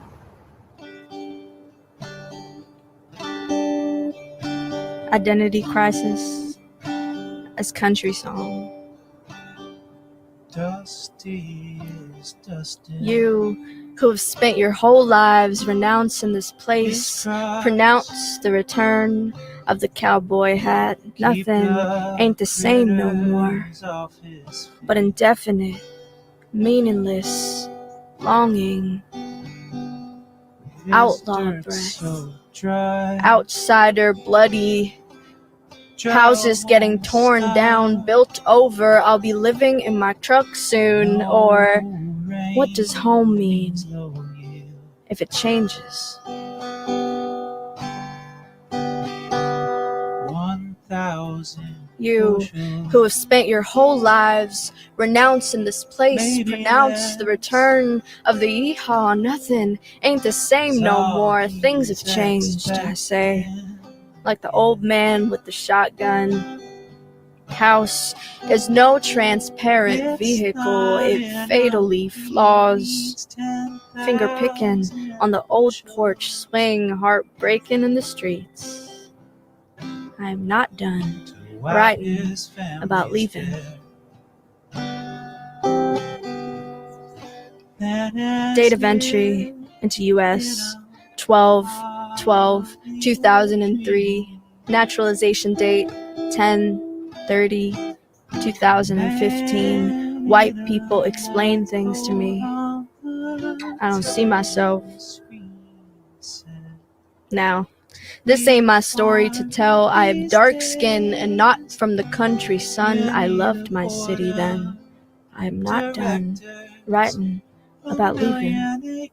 Identity Crisis as Country Song. Dusty is dusty. You who have spent your whole lives renouncing this place, pronounce the return of the cowboy hat. Nothing ain't the same no more, but indefinite, meaningless, longing, outlaw breath, outsider, bloody, houses getting torn down, built over. I'll be living in my truck soon. Or what does home mean if it changes? 1,000. You who have spent your whole lives renouncing this place, pronounce the return of the yeehaw. Nothing ain't the same no more. Things have changed, I say. Like the old man with the shotgun. House is no transparent vehicle. It fatally flaws. Finger picking on the old porch swing, heart breaking in the streets. I am not done writing about leaving. Date of entry into U.S. 12/12/2003. Naturalization date 10/30/2015. White people explain things to me. I don't see myself. Now, this ain't my story to tell. I have dark skin and not from the country, son. I loved my city then. I am not done writing about leaving.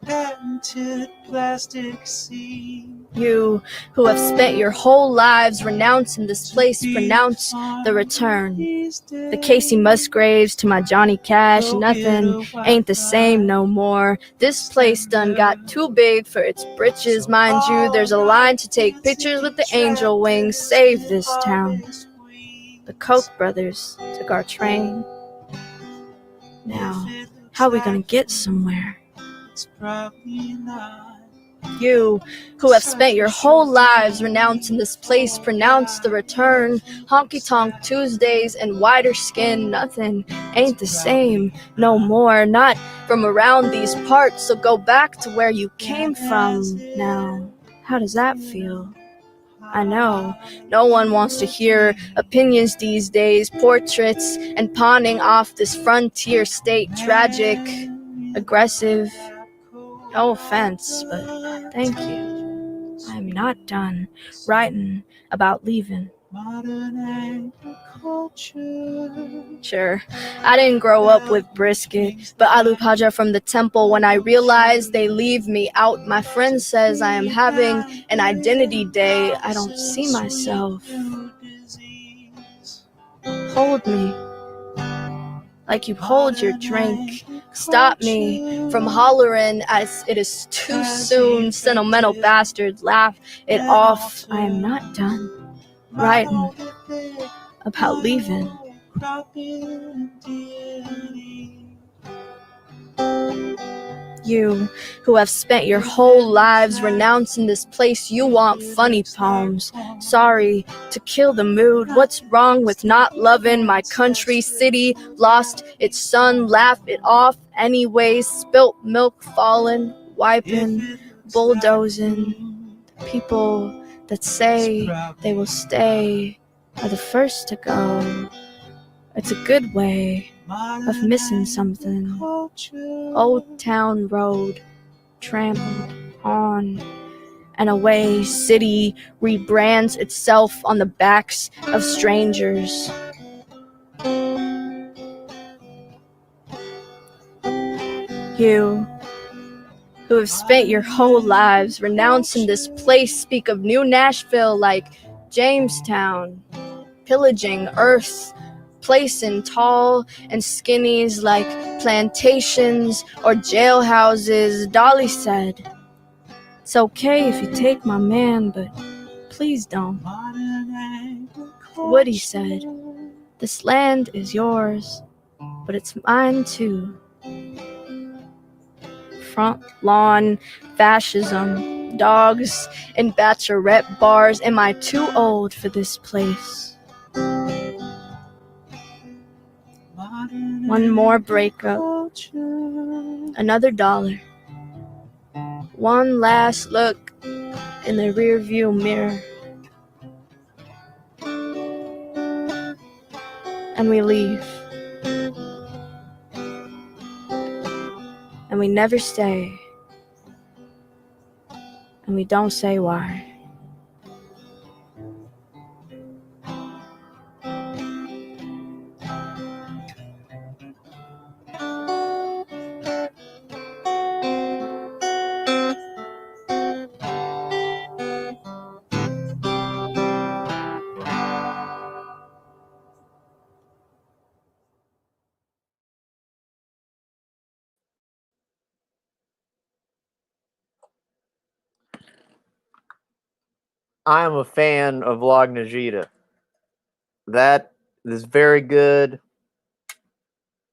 Patented plastic seed. You who have spent your whole lives renouncing this place, pronounce the return. The Casey Musgraves to my Johnny Cash. Nothing ain't the same no more. This place done got too big for its britches. Mind you, there's a line to take pictures with the angel wings. Save this town. The Koch brothers took our train. Now, how are we gonna get somewhere? It's probably not. You who have spent your whole lives renouncing this place, pronounce the return. Honky-tonk Tuesdays and whiter skin. Nothing ain't the same no more. Not from around these parts, so go back to where you came from. Now, how does that feel? I know, no one wants to hear opinions these days, portraits and pawning off this frontier state, tragic, aggressive. No offense, but thank you. I'm not done writing about leaving. Sure, I didn't grow up with brisket, but aloo bhaja from the temple. When I realize they leave me out, my friend says I am having an identity day. I don't see myself. Hold me like you hold your drink. Stop me from hollering as it is too soon. Sentimental bastard, laugh it off. I am not done writing about leaving. You who have spent your whole lives renouncing this place, you want funny poems. Sorry to kill the mood. What's wrong with not loving my country? City lost its sun, laugh it off anyways. Spilt milk falling, wiping, bulldozing. People that say they will stay are the first to go. It's a good way of missing something. Old Town Road, trampled on and away. City rebrands itself on the backs of strangers. You who have spent your whole lives renouncing this place, speak of New Nashville like Jamestown, pillaging earth, placing tall and skinnies like plantations or jailhouses. Dolly said, it's okay if you take my man, but please don't. Woody said, this land is yours, but it's mine too. Front lawn fascism, dogs in bachelorette bars. Am I too old for this place? One more breakup, another $1. One last look in the rearview mirror, and we leave. And we never stay, and we don't say why. I am a fan of Lagnajita. That is very good.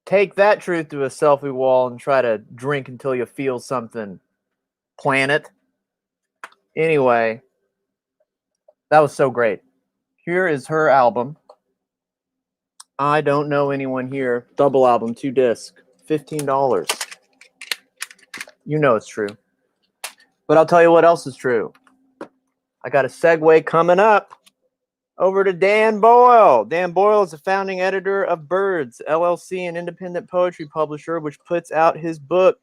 Take that truth to a selfie wall and try to drink until you feel something. Planet. Anyway, that was so great. Here is her album. I Don't Know Anyone Here. Double album, 2 disc. $15. You know it's true. But I'll tell you what else is true. I got a segue coming up over to Dan Boyle. Dan Boyle is the founding editor of Birds, LLC, an independent poetry publisher which puts out his book,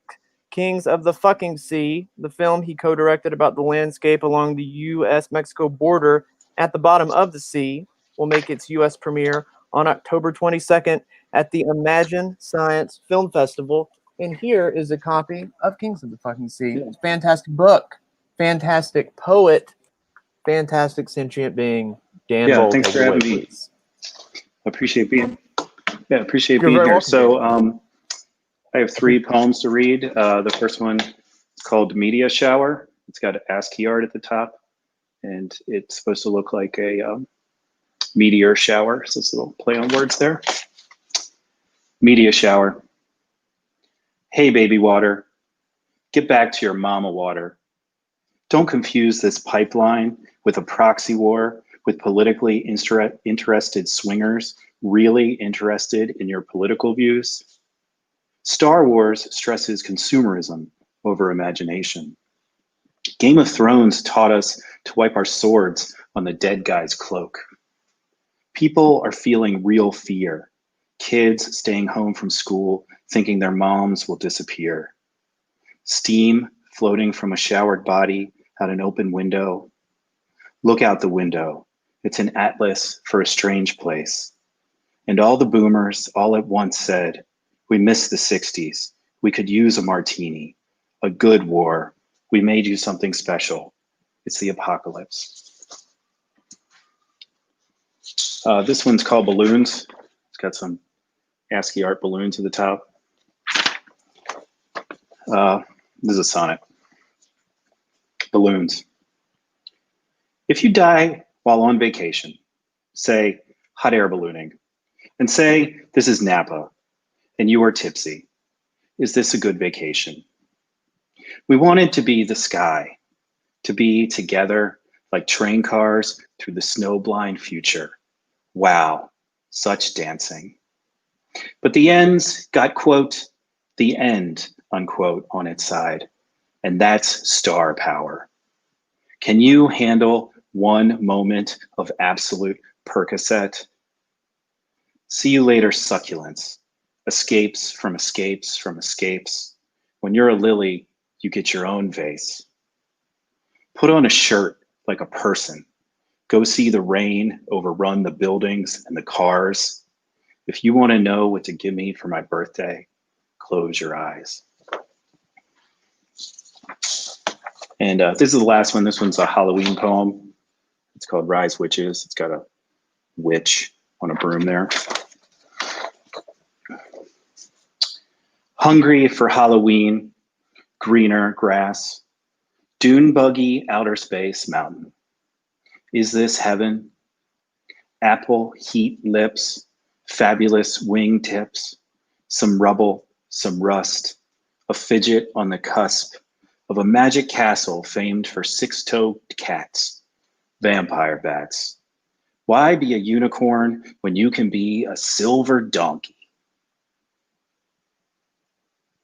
Kings of the Fucking Sea, the film he co-directed about the landscape along the U.S.-Mexico border at the bottom of the sea, will make its U.S. premiere on October 22nd at the Imagine Science Film Festival. And here is a copy of Kings of the Fucking Sea. It's a fantastic book, fantastic poet, fantastic sentient being. Dan Boyle, thanks for having me. Appreciate being here. So I have 3 poems to read. The first one is called Media Shower. It's got ASCII art at the top, and it's supposed to look like a meteor shower. So it's a little play on words there. Media shower. Hey, baby water, get back to your mama water. Don't confuse this pipeline with a proxy war with politically interested swingers really interested in your political views. Star Wars stresses consumerism over imagination. Game of Thrones taught us to wipe our swords on the dead guy's cloak. People are feeling real fear. Kids staying home from school thinking their moms will disappear. Steam floating from a showered body out an open window. Look out the window. It's an atlas for a strange place. And all the boomers all at once said, we miss the 60s. We could use a martini. A good war. We made you something special. It's the apocalypse. This one's called Balloons. It's got some ASCII art balloons at the top. This is a sonnet. Balloons. If you die while on vacation, say hot air ballooning, and say this is Napa and you are tipsy, is this a good vacation? We wanted to be the sky, to be together like train cars through the snow-blind future. Wow, such dancing. But the ends got, quote, the end, unquote, on its side, and that's star power. Can you handle one moment of absolute Percocet? See you later, succulents. Escapes from escapes from escapes. When you're a lily, you get your own vase. Put on a shirt like a person. Go see the rain overrun the buildings and the cars. If you want to know what to give me for my birthday, close your eyes. And this is the last one. This one's a Halloween poem. It's called Rise Witches. It's got a witch on a broom there. Hungry for Halloween, greener grass, dune buggy, outer space, mountain. Is this heaven? Apple heat lips, fabulous wing tips, some rubble, some rust, a fidget on the cusp of a magic castle famed for six-toed cats, vampire bats. Why be a unicorn when you can be a silver donkey?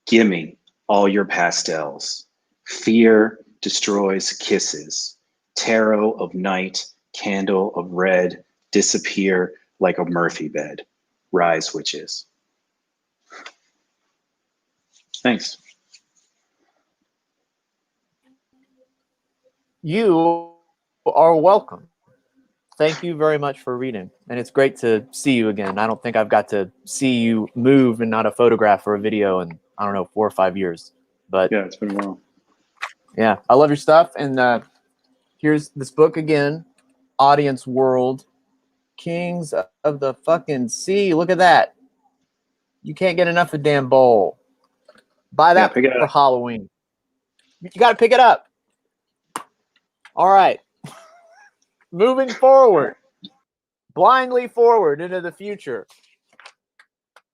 Gimme all your pastels. Fear destroys kisses. Tarot of night, candle of red, disappear like a Murphy bed. Rise, witches. Thanks. You are welcome. Thank you very much for reading. And it's great to see you again. I don't think I've got to see you move and not a photograph or a video in, I don't know, 4 or 5 years. But yeah, it's been a while. Yeah, I love your stuff. And here's this book again, Audience World, Kings of the fucking Sea. Look at that. You can't get enough of damn Boyle. Buy that for Halloween. You got to pick it up. All right. Moving forward, blindly forward into the future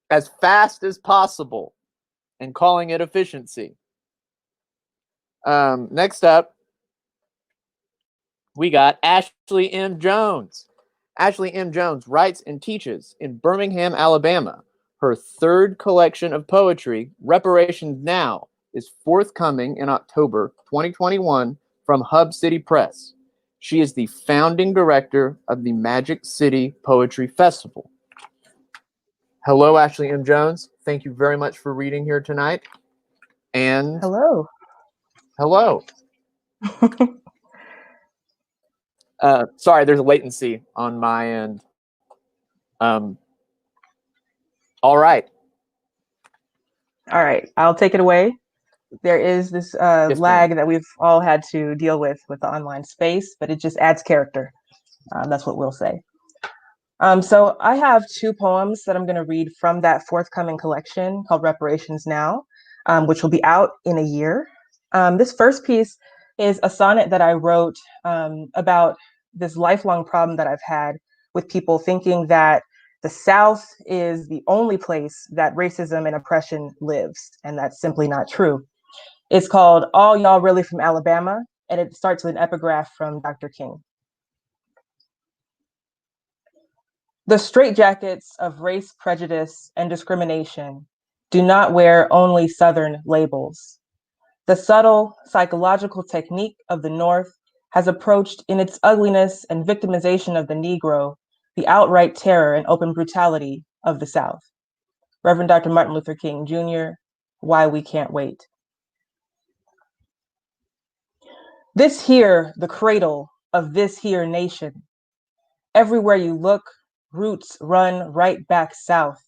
as fast as possible and calling it efficiency. Next up, we got Ashley M. Jones. Ashley M. Jones writes and teaches in Birmingham, Alabama. Her third collection of poetry, Reparations Now, is forthcoming in October 2021 from Hub City Press. She is the founding director of the Magic City Poetry Festival. Hello, Ashley M. Jones. Thank you very much for reading here tonight. And hello. Hello. Sorry, there's a latency on my end. All right. All right, I'll take it away. There is this lag that we've all had to deal with the online space, but it just adds character. That's what we'll say. So I have 2 poems that I'm going to read from that forthcoming collection called Reparations Now, which will be out in a year. This first piece is a sonnet that I wrote about this lifelong problem that I've had with people thinking that the South is the only place that racism and oppression lives, and that's simply not true. It's called All Y'all Really from Alabama, and it starts with an epigraph from Dr. King. The straitjackets of race, prejudice, and discrimination do not wear only Southern labels. The subtle psychological technique of the North has approached in its ugliness and victimization of the Negro, the outright terror and open brutality of the South. Reverend Dr. Martin Luther King Jr., Why We Can't Wait. This here, the cradle of this here nation. Everywhere you look, roots run right back south.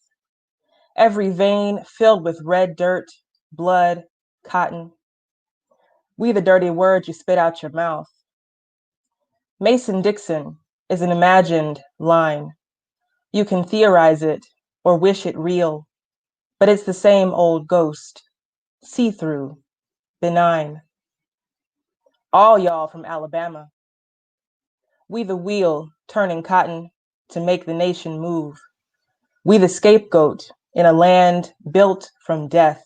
Every vein filled with red dirt, blood, cotton. We the dirty words you spit out your mouth. Mason-Dixon is an imagined line. You can theorize it or wish it real, but it's the same old ghost, see-through, benign. All y'all from Alabama. We the wheel turning cotton to make the nation move. We the scapegoat in a land built from death.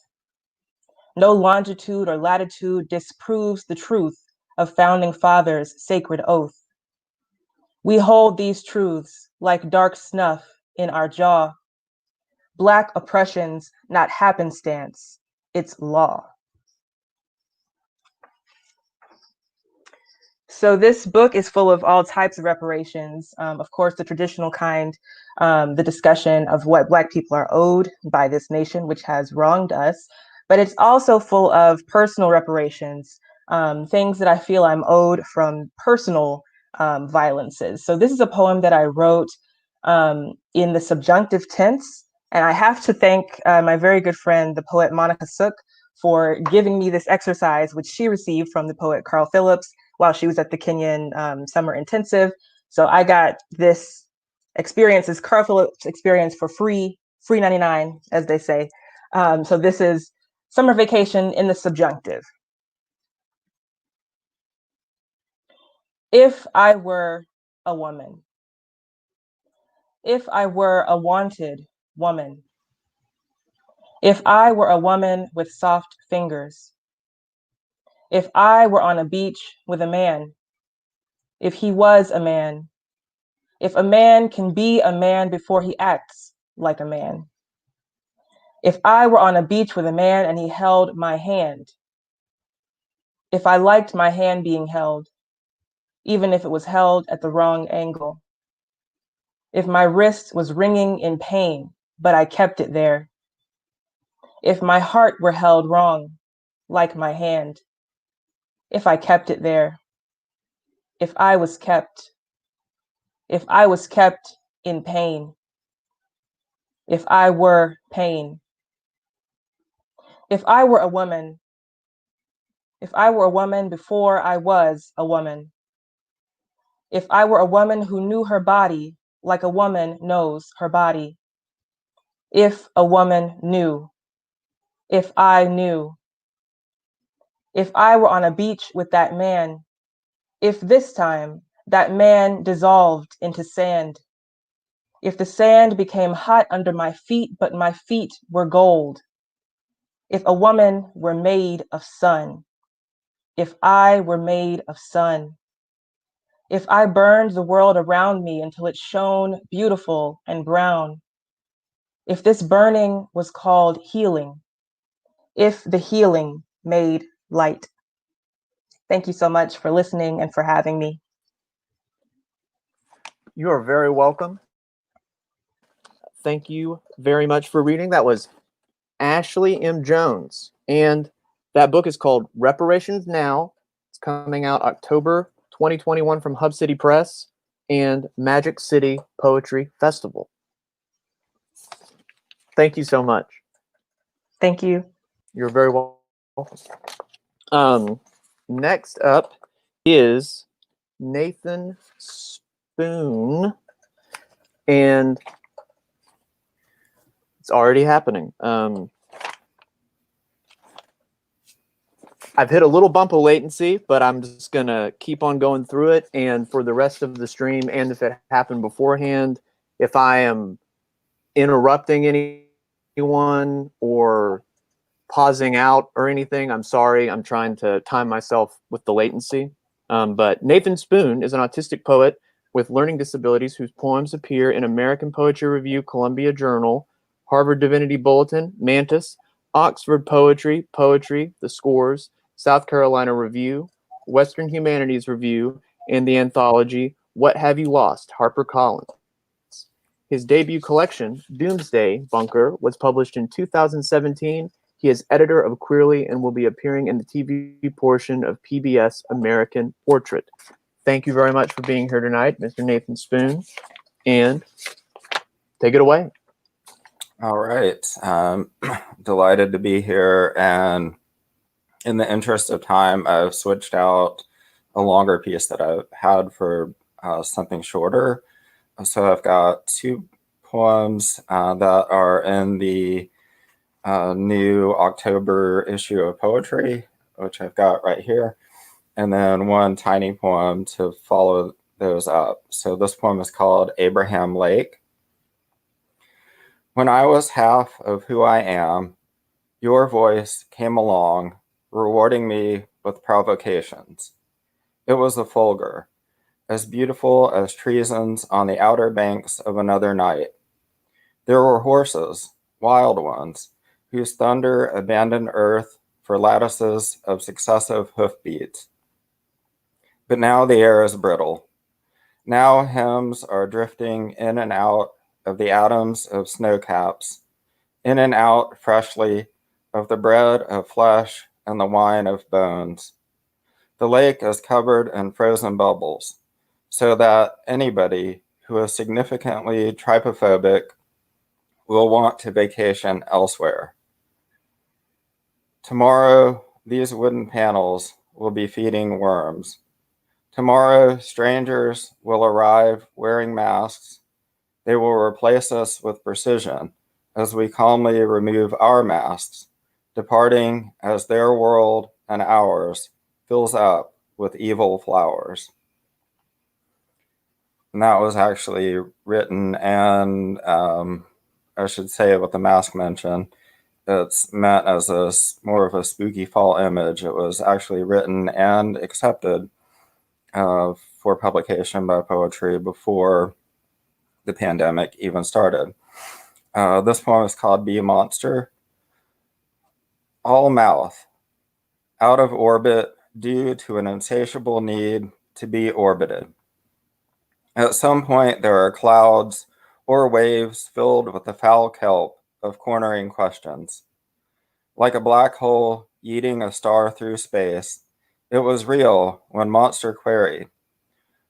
No longitude or latitude disproves the truth of founding fathers' sacred oath. We hold these truths like dark snuff in our jaw. Black oppression's not happenstance, it's law. So this book is full of all types of reparations. Of course, the traditional kind, the discussion of what Black people are owed by this nation, which has wronged us. But it's also full of personal reparations, things that I feel I'm owed from personal violences. So this is a poem that I wrote in the subjunctive tense. And I have to thank my very good friend, the poet Monica Sook, for giving me this exercise, which she received from the poet Carl Phillips while she was at the Kenyan Summer Intensive. So I got this experience, this Carl Phillips experience for free 99, as they say. So this is Summer Vacation in the subjunctive. If I were a woman, if I were a wanted woman, if I were a woman with soft fingers, if I were on a beach with a man, if he was a man, if a man can be a man before he acts like a man, if I were on a beach with a man and he held my hand, if I liked my hand being held, even if it was held at the wrong angle, if my wrist was ringing in pain, but I kept it there, if my heart were held wrong, like my hand, if I kept it there, if I was kept in pain, if I were pain, if I were a woman, if I were a woman before I was a woman, if I were a woman who knew her body like a woman knows her body, if a woman knew, if I knew, if I were on a beach with that man, if this time that man dissolved into sand, if the sand became hot under my feet, but my feet were gold, if a woman were made of sun, if I were made of sun, if I burned the world around me until it shone beautiful and brown, if this burning was called healing, if the healing made light. Thank you so much for listening and for having me. You are very welcome. Thank you very much for reading. That was Ashley M. Jones. And that book is called Reparations Now. It's coming out October 2021 from Hub City Press and Magic City Poetry Festival. Thank you so much. Thank you. You're very welcome. Next up is Nathan Spoon, and it's already happening. I've hit a little bump of latency, but I'm just going to keep on going through it. And for the rest of the stream, and if it happened beforehand, if I am interrupting anyone or pausing out or anything, I'm sorry. I'm trying to time myself with the latency. But Nathan Spoon is an autistic poet with learning disabilities whose poems appear in American Poetry Review, Columbia Journal, Harvard Divinity Bulletin, Mantis, Oxford Poetry, The Scores, South Carolina Review, Western Humanities Review, and the anthology What Have You Lost? HarperCollins. His debut collection, Doomsday Bunker, was published in 2017. He is editor of Queerly and will be appearing in the TV portion of PBS American Portrait. Thank you very much for being here tonight, Mr. Nathan Spoon, and take it away. All right. Delighted to be here, and in the interest of time, I've switched out a longer piece that I've had for something shorter. So I've got two poems that are in the new October issue of Poetry, which I've got right here, and then one tiny poem to follow those up. So this poem is called Abraham Lake. When I was half of who I am, your voice came along, rewarding me with provocations. It was a fulgur, as beautiful as treasons on the outer banks of another night. There were horses, wild ones, whose thunder abandoned earth for lattices of successive hoofbeats. But now the air is brittle. Now hymns are drifting in and out of the atoms of snowcaps, in and out freshly of the bread of flesh and the wine of bones. The lake is covered in frozen bubbles, so that anybody who is significantly trypophobic will want to vacation elsewhere. Tomorrow, these wooden panels will be feeding worms. Tomorrow, strangers will arrive wearing masks. They will replace us with precision as we calmly remove our masks, departing as their world and ours fills up with evil flowers. And that was actually written, and I should say with the mask mention, it's meant as more of a spooky fall image. It was actually written and accepted for publication by Poetry before the pandemic even started. This poem is called Be a Monster. All mouth, out of orbit due to an insatiable need to be orbited. At some point, there are clouds or waves filled with the foul kelp of cornering questions. Like a black hole eating a star through space, it was real when Monster queried,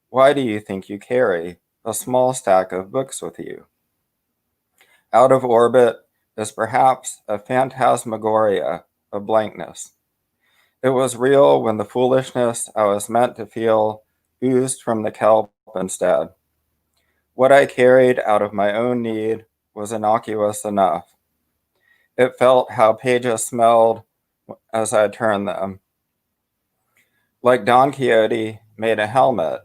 "Why do you think you carry a small stack of books with you?" Out of orbit is perhaps a phantasmagoria of blankness. It was real when the foolishness I was meant to feel oozed from the kelp instead. What I carried out of my own need was innocuous enough. It felt how pages smelled as I turned them. Like Don Quixote made a helmet,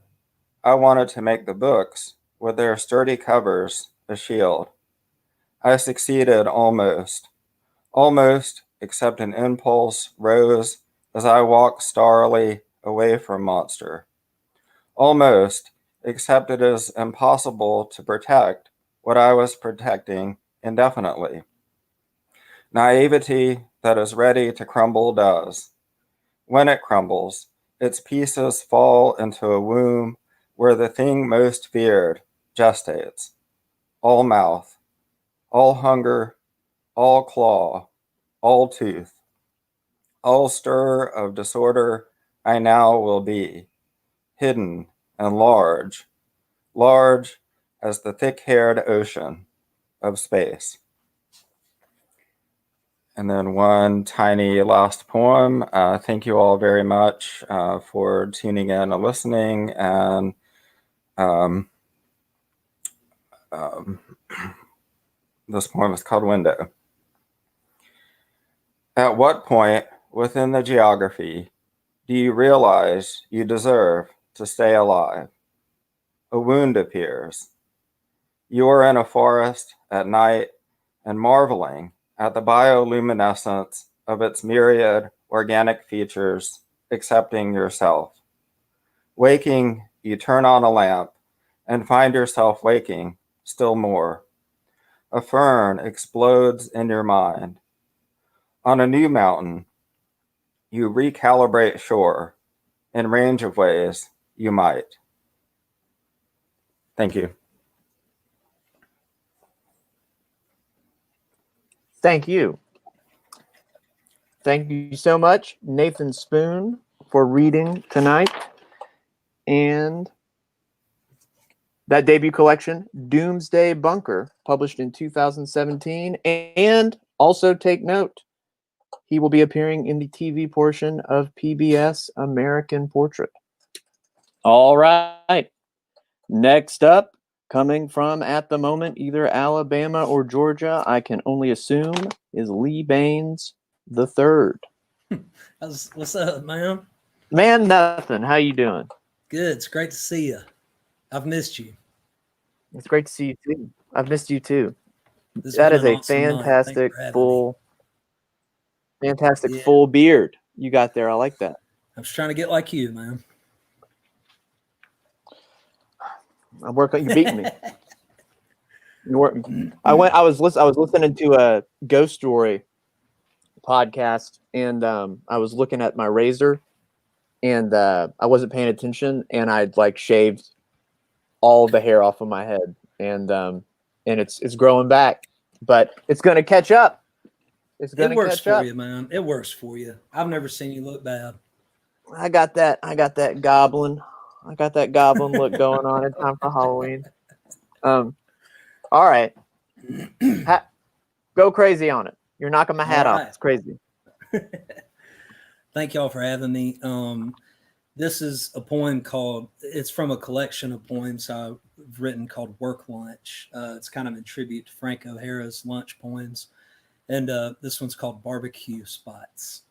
I wanted to make the books, with their sturdy covers, a shield. I succeeded almost, except an impulse rose as I walked starrily away from Monster. Almost, except it is impossible to protect what I was protecting indefinitely. Naivety that is ready to crumble does. When it crumbles, its pieces fall into a womb where the thing most feared gestates. All mouth, all hunger, all claw, all tooth, all stir of disorder I now will be, hidden and large, large as the thick-haired ocean of space. And then one tiny last poem. Thank you all very much for tuning in and listening. And this poem is called Window. At what point within the geography do you realize you deserve to stay alive? A wound appears. You are in a forest at night and marveling at the bioluminescence of its myriad organic features, accepting yourself. Waking, you turn on a lamp and find yourself waking still more. A fern explodes in your mind. On a new mountain, you recalibrate shore. In range of ways, you might. Thank you. Thank you. Thank you so much, Nathan Spoon, for reading tonight. And that debut collection, Doomsday Bunker, published in 2017. And also take note, he will be appearing in the TV portion of PBS American Portrait. All right. Next up, coming from at the moment either Alabama or Georgia, I can only assume, is Lee Baines III. What's up, man? Man, nothing. How you doing? Good. It's great to see you. I've missed you. It's great to see you too. I've missed you too. This That has is been a an awesome night. Thanks fantastic for having full, full beard you got there. I like that. I'm just trying to get like you, man. I'm working. You beat me. I was listening to a ghost story podcast, and I was looking at my razor, and I wasn't paying attention, and I'd like shaved all the hair off of my head, and it's growing back, but it's gonna catch up. It's gonna It works catch for up. you, man. It works for you. I've never seen you look bad. I got that goblin. I got that goblin look going on in time for Halloween. All right. Go crazy on it. You're knocking my hat off. It's crazy. Thank y'all for having me. This is a poem it's from a collection of poems I've written called Work Lunch. It's kind of in tribute to Frank O'Hara's lunch poems. And this one's called Barbecue Spots.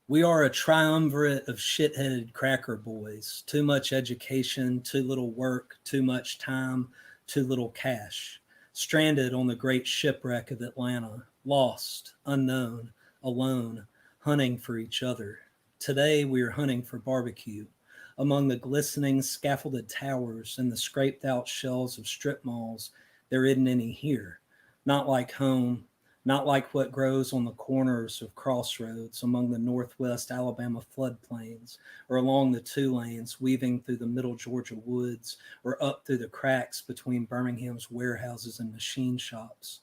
We are a triumvirate of shit-headed cracker boys. Too much education, too little work, too much time, too little cash. Stranded on the great shipwreck of Atlanta, lost, unknown, alone, hunting for each other. Today we are hunting for barbecue. Among the glistening scaffolded towers and the scraped out shells of strip malls, there isn't any here. Not like home, not like what grows on the corners of crossroads among the northwest Alabama floodplains, or along the 2 lanes weaving through the middle Georgia woods, or up through the cracks between Birmingham's warehouses and machine shops.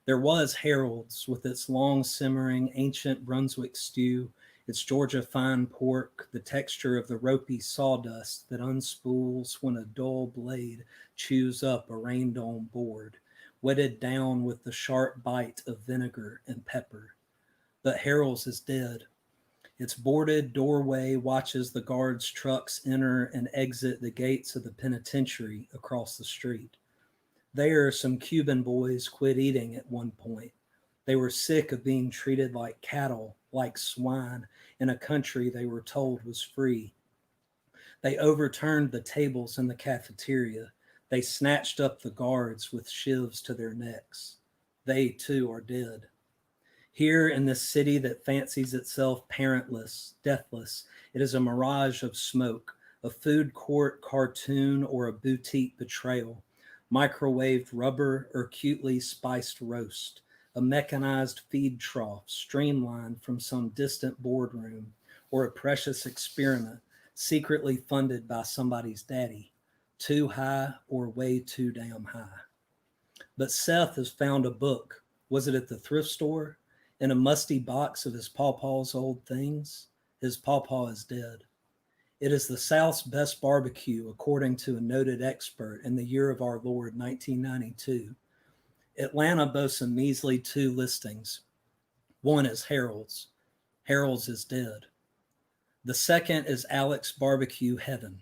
There was Harold's with its long simmering ancient Brunswick stew, its Georgia fine pork, the texture of the ropey sawdust that unspools when a dull blade chews up a rained-on board, wetted down with the sharp bite of vinegar and pepper. But Harold's is dead. Its boarded doorway watches the guards' trucks enter and exit the gates of the penitentiary across the street. There, some Cuban boys quit eating at one point. They were sick of being treated like cattle, like swine, in a country they were told was free. They overturned the tables in the cafeteria. They snatched up the guards with shivs to their necks. They, too, are dead. Here in this city that fancies itself parentless, deathless, it is a mirage of smoke, a food court cartoon or a boutique betrayal, microwaved rubber or cutely spiced roast, a mechanized feed trough streamlined from some distant boardroom, or a precious experiment secretly funded by somebody's daddy. Too high or way too damn high. But Seth has found a book. Was it at the thrift store? In a musty box of his pawpaw's old things? His pawpaw is dead. It is the South's best barbecue, according to a noted expert in the year of our Lord, 1992. Atlanta boasts a measly 2 listings. One is Harold's. Harold's is dead. The second is Alex Barbecue Heaven.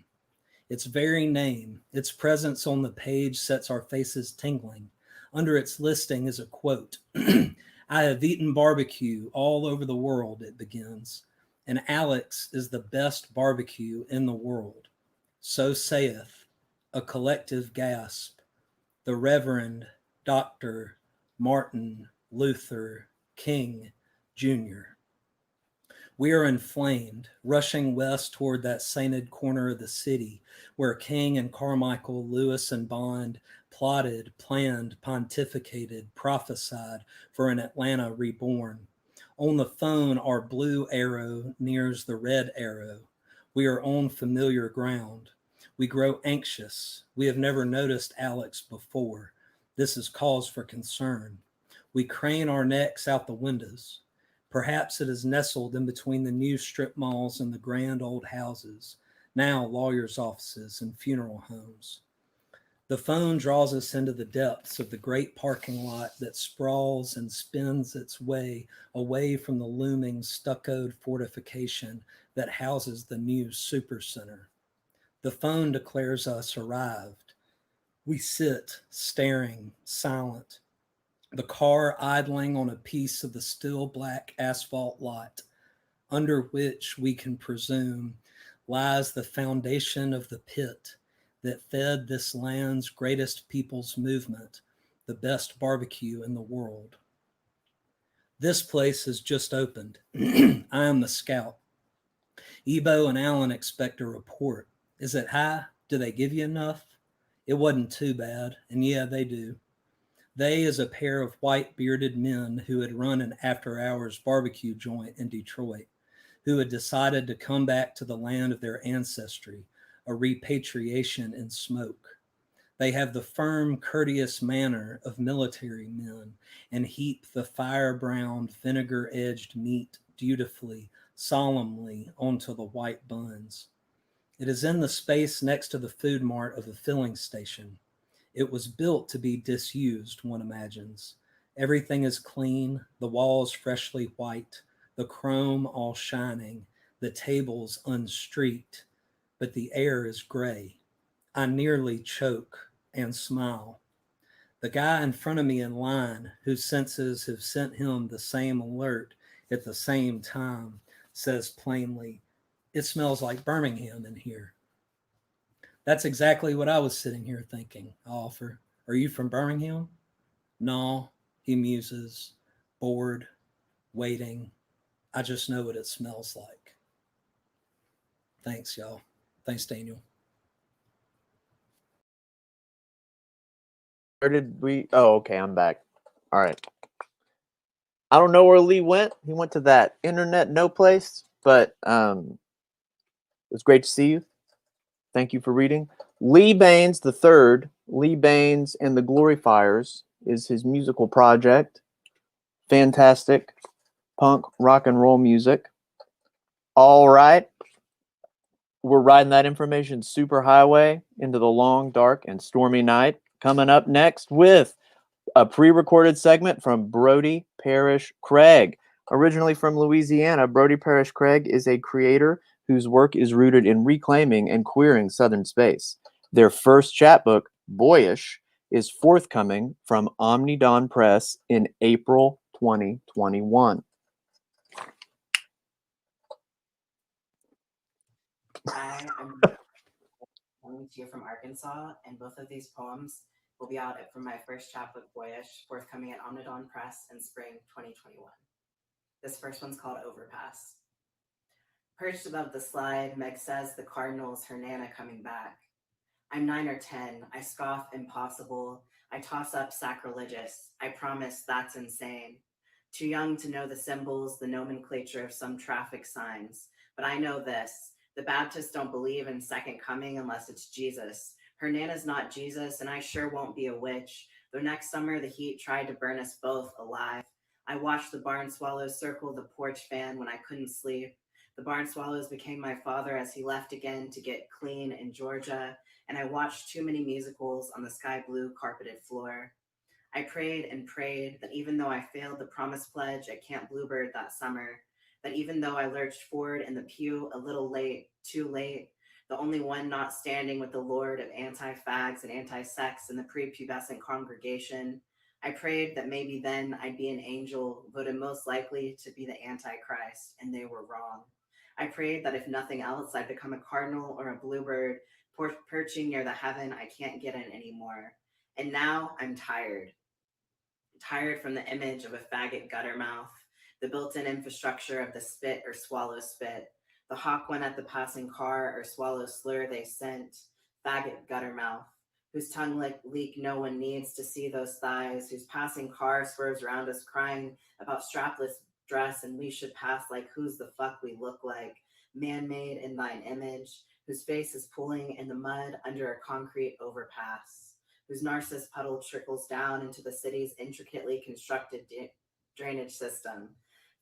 Its very name, its presence on the page sets our faces tingling. Under its listing is a quote. I have eaten barbecue all over the world, it begins, and Alex is the best barbecue in the world. So saith a collective gasp, the Reverend Dr. Martin Luther King Jr. We are inflamed, rushing west toward that sainted corner of the city where King and Carmichael, Lewis and Bond plotted, planned, pontificated, prophesied for an Atlanta reborn. On the phone, our blue arrow nears the red arrow. We are on familiar ground. We grow anxious. We have never noticed Alex before. This is cause for concern. We crane our necks out the windows. Perhaps it is nestled in between the new strip malls and the grand old houses, now lawyers' offices and funeral homes. The phone draws us into the depths of the great parking lot that sprawls and spins its way away from the looming stuccoed fortification that houses the new supercenter. The phone declares us arrived. We sit, staring, silent, the car idling on a piece of the still black asphalt lot, under which we can presume lies the foundation of the pit that fed this land's greatest people's movement, the best barbecue in the world. This place has just opened. I am the scout. Ebo and Alan expect a report. Is it high? Do they give you enough? It wasn't too bad, and yeah, they do. They is a pair of white bearded men who had run an after-hours barbecue joint in Detroit, who had decided to come back to the land of their ancestry, a repatriation in smoke. They have the firm, courteous manner of military men and heap the fire-browned, vinegar-edged meat dutifully, solemnly onto the white buns. It is in the space next to the food mart of a filling station. It was built to be disused, one imagines. Everything is clean, the walls freshly white, the chrome all shining, the tables unstreaked, but the air is gray. I nearly choke and smile. The guy in front of me in line, whose senses have sent him the same alert at the same time, says plainly, "It smells like Birmingham in here." That's exactly what I was sitting here thinking, I offer. Are you from Birmingham? No, he muses, bored, waiting. I just know what it smells like. Thanks, y'all. Thanks, Daniel. Where did we? Oh, okay, I'm back. All right. I don't know where Lee went. He went to that internet no place, but it was great to see you. Thank you for reading. Lee Baines III, Lee Baines and the Gloryfires is his musical project. Fantastic punk rock and roll music. All right. We're riding that information superhighway into the long, dark, and stormy night. Coming up next with a pre-recorded segment from Brody Parrish Craig. Originally from Louisiana, Brody Parrish Craig is a creator whose work is rooted in reclaiming and queering Southern space. Their first chapbook, Boyish, is forthcoming from Omnidon Press in April 2021. Hi, I'm coming to you from Arkansas, and both of these poems will be out from my first chapbook, Boyish, forthcoming at Omnidon Press in spring 2021. This first one's called Overpass. Perched above the slide, Meg says the Cardinals, her Nana coming back. I'm 9 or 10. I scoff impossible. I toss up sacrilegious. I promise that's insane. Too young to know the symbols, the nomenclature of some traffic signs. But I know this. The Baptists don't believe in second coming unless it's Jesus. Her Nana's not Jesus, and I sure won't be a witch. Though next summer the heat tried to burn us both alive. I watched the barn swallows circle the porch fan when I couldn't sleep. The barn swallows became my father as he left again to get clean in Georgia, and I watched too many musicals on the sky blue carpeted floor. I prayed and prayed that even though I failed the promise pledge at Camp Bluebird that summer, that even though I lurched forward in the pew a little late, too late, the only one not standing with the Lord of anti-fags and anti-sex in the prepubescent congregation, I prayed that maybe then I'd be an angel voted most likely to be the Antichrist, and they were wrong. I prayed that if nothing else, I'd become a cardinal or a bluebird perching near the heaven I can't get in anymore. And now I'm tired. Tired from the image of a faggot gutter mouth, the built-in infrastructure of the spit or swallow spit, the hawk one at the passing car or swallow slur they sent, faggot gutter mouth, whose tongue leak no one needs to see those thighs, whose passing car swerves around us crying about strapless dress, and we should pass like who's the fuck we look like, man-made in thine image, whose face is pooling in the mud under a concrete overpass, whose narcissus puddle trickles down into the city's intricately constructed drainage system,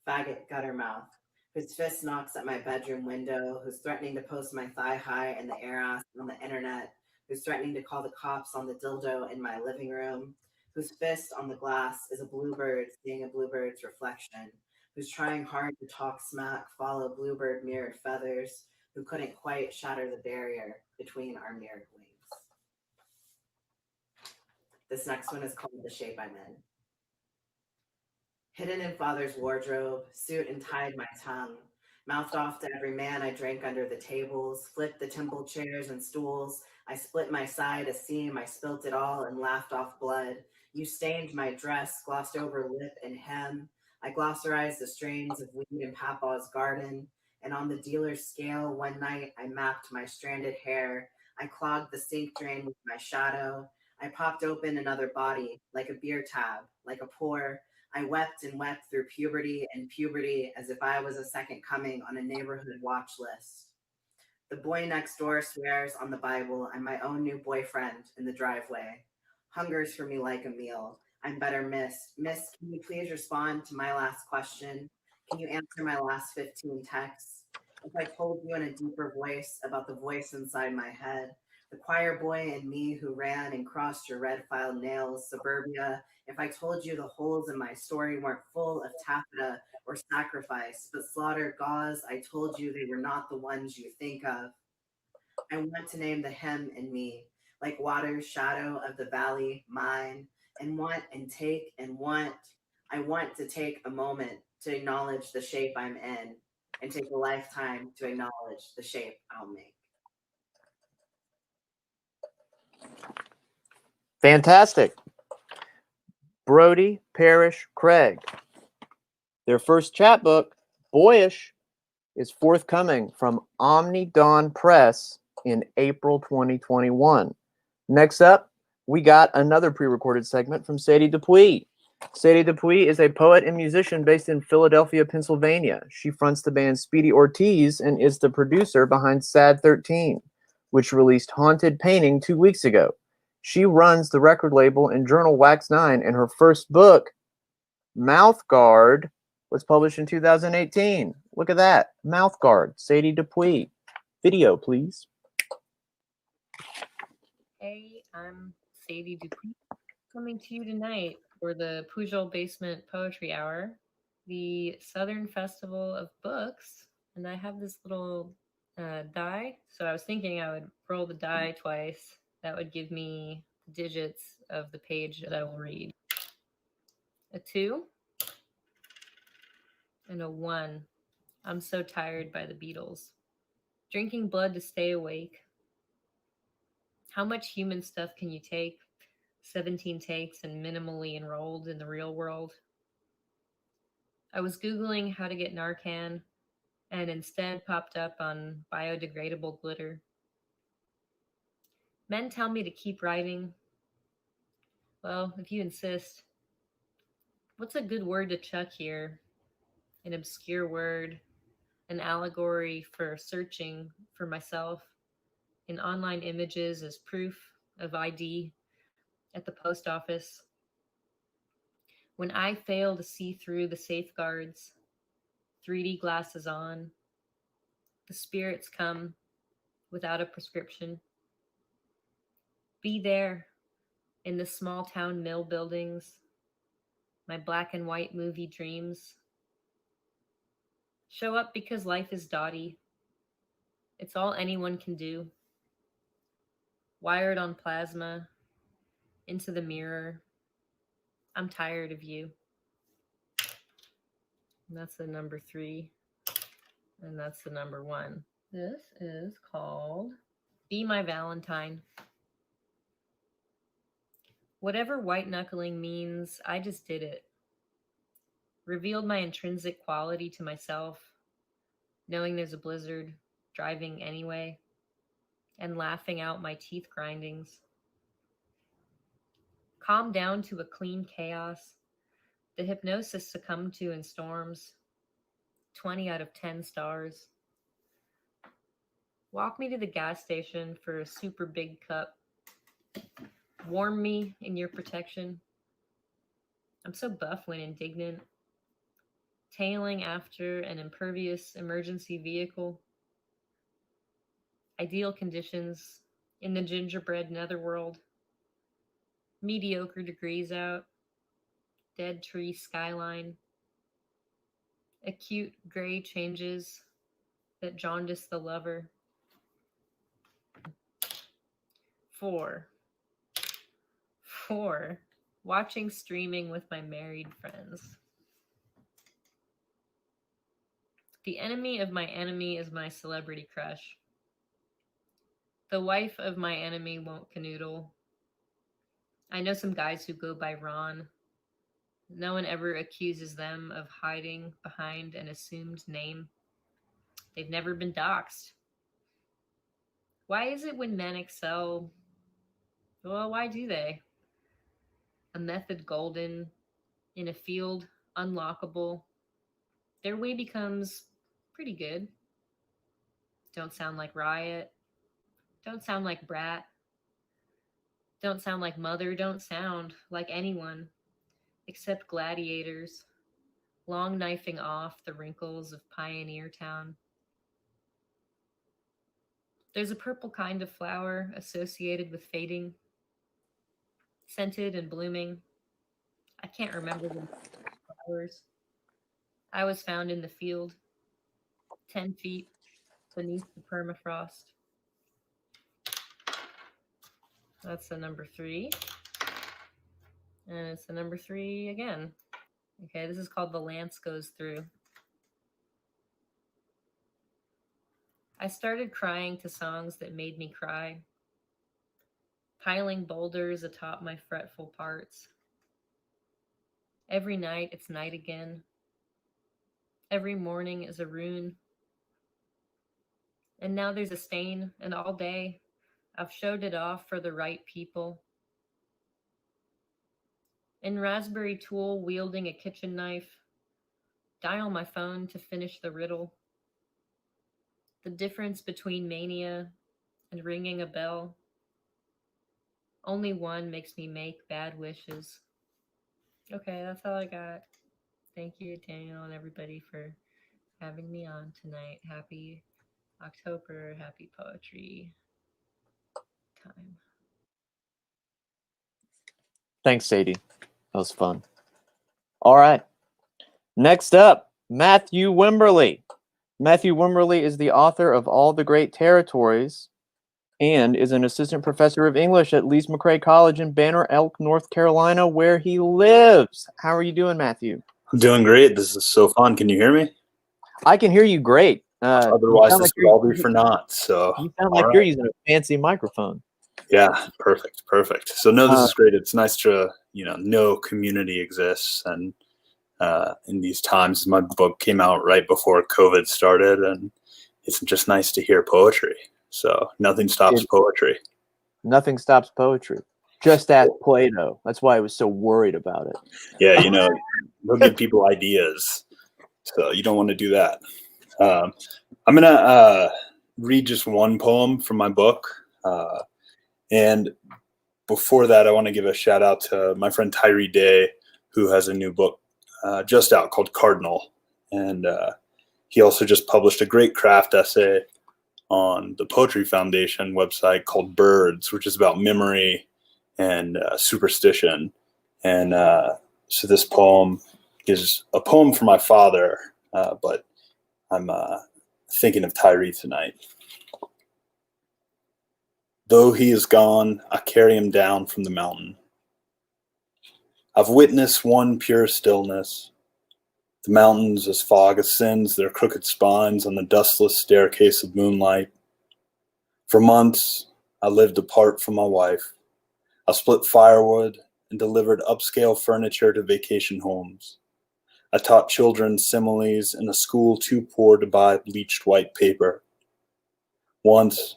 faggot gutter mouth, whose fist knocks at my bedroom window, who's threatening to post my thigh high in the air ass on the internet, who's threatening to call the cops on the dildo in my living room, whose fist on the glass is a bluebird seeing a bluebird's reflection, who's trying hard to talk smack, follow bluebird mirrored feathers, who couldn't quite shatter the barrier between our mirrored wings. This next one is called The Shape I'm In. Hidden in father's wardrobe, suit and tied my tongue, mouthed off to every man I drank under the tables, flipped the temple chairs and stools, I split my side a seam, I spilt it all and laughed off blood. You stained my dress, glossed over lip and hem. I glossarized the strains of weed in Papa's garden, and on the dealer's scale one night I mapped my stranded hair. I clogged the sink drain with my shadow. I popped open another body, like a beer tab, like a pour. I wept and wept through puberty and puberty as if I was a second coming on a neighborhood watch list. The boy next door swears on the Bible I'm my own new boyfriend in the driveway. Hungers for me like a meal. I'm better missed. Miss, can you please respond to my last question? Can you answer my last 15 texts? If I told you in a deeper voice about the voice inside my head, the choir boy in me who ran and crossed your red filed nails, suburbia, if I told you the holes in my story weren't full of taffeta or sacrifice, but slaughtered gauze, I told you they were not the ones you think of. I want to name the hymn in me, like water's shadow of the valley, mine, and want and take and want. I want to take a moment to acknowledge the shape I'm in, and take a lifetime to acknowledge the shape I'll make. Fantastic. Brody, Parrish, Craig. Their first chapbook, Boyish, is forthcoming from Omni Dawn Press in April 2021. Next up, we got another pre-recorded segment from Sadie Dupuis. Sadie Dupuis is a poet and musician based in Philadelphia, Pennsylvania. She fronts the band Speedy Ortiz and is the producer behind Sad 13, which released Haunted Painting 2 weeks ago. She runs the record label and journal Wax 9, and her first book, Mouth Guard, was published in 2018. Look at that. Mouth Guard, Sadie Dupuis. Video, please. Hey, I'm Sadie Dupuis, coming to you tonight for the Pujol Basement Poetry Hour, the Southern Festival of Books, and I have this little die, so I was thinking I would roll the die twice. That would give me the digits of the page that I will read. A 2 and a 1. I'm so tired by the Beatles. Drinking blood to stay awake. How much human stuff can you take? 17 takes and minimally enrolled in the real world. I was Googling how to get Narcan and instead popped up on biodegradable glitter. Men tell me to keep writing. Well, if you insist. What's a good word to chuck here? An obscure word, an allegory for searching for myself in online images as proof of ID at the post office. When I fail to see through the safeguards, 3D glasses on, the spirits come without a prescription. Be there in the small town mill buildings, my black and white movie dreams. Show up because life is dotty. It's all anyone can do. Wired on plasma, into the mirror. I'm tired of you. And that's the number 3. And that's the number 1. This is called Be My Valentine. Whatever white knuckling means, I just did it. Revealed my intrinsic quality to myself, knowing there's a blizzard, driving anyway, and laughing out my teeth grindings. Calm down to a clean chaos, The hypnosis succumbed to in storms. 20 out of 10 stars. Walk me to the gas station for a super big cup. Warm me in your protection. I'm so buff when indignant. Tailing after an impervious emergency vehicle. Ideal conditions in the gingerbread netherworld. Mediocre degrees out. Dead tree skyline. Acute gray changes that jaundice the lover. 4. Watching streaming with my married friends. The enemy of my enemy is my celebrity crush. The wife of my enemy won't canoodle. I know some guys who go by Ron. No one ever accuses them of hiding behind an assumed name. They've never been doxxed. Why is it when men excel? Well, why do they? A method golden, in a field unlockable, their way becomes pretty good. Don't sound like Riot. Don't sound like Brat. Don't sound like Mother. Don't sound like anyone except gladiators, long knifing off the wrinkles of Pioneer Town. There's a purple kind of flower associated with fading, scented and blooming. I can't remember the flowers. I was found in the field, 10 feet beneath the permafrost. That's the number 3. And it's the number 3 again. Okay, this is called The Lance Goes Through. I started crying to songs that made me cry, piling boulders atop my fretful parts. Every night it's night again. Every morning is a rune. And now there's a stain, and all day I've showed it off for the right people. In raspberry tool wielding a kitchen knife, dial my phone to finish the riddle. The difference between mania and ringing a bell. Only one makes me make bad wishes. Okay, that's all I got. Thank you, Daniel, and everybody for having me on tonight. Happy October, happy poetry time. Thanks, Sadie. That was fun. All right. Next up, Matthew Wimberly. Matthew Wimberly is the author of All the Great Territories and is an assistant professor of English at Lees McRae College in Banner Elk, North Carolina, where he lives. How are you doing, Matthew? I'm doing great. This is so fun. Can you hear me? I can hear you great. Otherwise, this would all be for naught. So you sound like you're using a fancy microphone. Yeah, perfect. So no, this is great. It's nice to know community exists, and in these times, my book came out right before COVID started, and it's just nice to hear poetry. So nothing stops poetry. Nothing stops poetry. Just ask Plato. That's why I was so worried about it. Yeah, they'll give people ideas, so you don't want to do that. I'm gonna read just one poem from my book, and before that, I want to give a shout out to my friend Tyree Day, who has a new book just out called Cardinal, and he also just published a great craft essay on the Poetry Foundation website called Birds, which is about memory and superstition. And so this poem is a poem for my father, but I'm thinking of Tyree tonight. Though he is gone, I carry him down from the mountain. I've witnessed one pure stillness. The mountains as fog ascends their crooked spines on the dustless staircase of moonlight. For months, I lived apart from my wife. I split firewood and delivered upscale furniture to vacation homes. I taught children similes in a school too poor to buy bleached white paper. Once,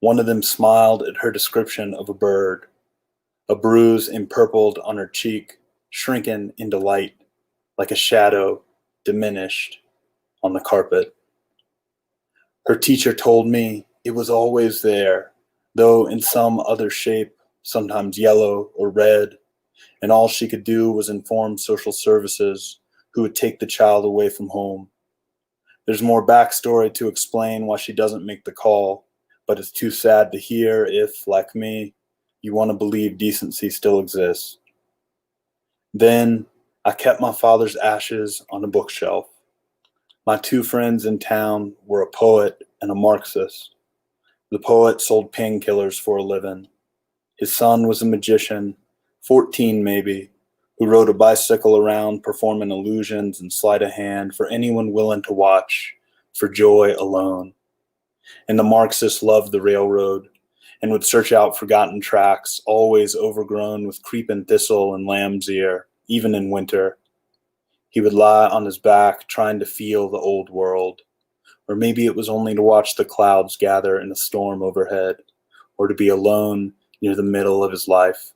one of them smiled at her description of a bird, a bruise empurpled on her cheek, shrinking into light like a shadow diminished on the carpet. Her teacher told me it was always there, though in some other shape, sometimes yellow or red, and all she could do was inform social services who would take the child away from home. There's more backstory to explain why she doesn't make the call, but it's too sad to hear if, like me, you want to believe decency still exists. Then I kept my father's ashes on a bookshelf. My two friends in town were a poet and a Marxist. The poet sold painkillers for a living. His son was a magician, 14 maybe, who rode a bicycle around performing illusions and sleight of hand for anyone willing to watch, for joy alone. And the Marxist loved the railroad and would search out forgotten tracks, always overgrown with creeping thistle and lamb's ear, even in winter. He would lie on his back trying to feel the old world, or maybe it was only to watch the clouds gather in a storm overhead, or to be alone near the middle of his life.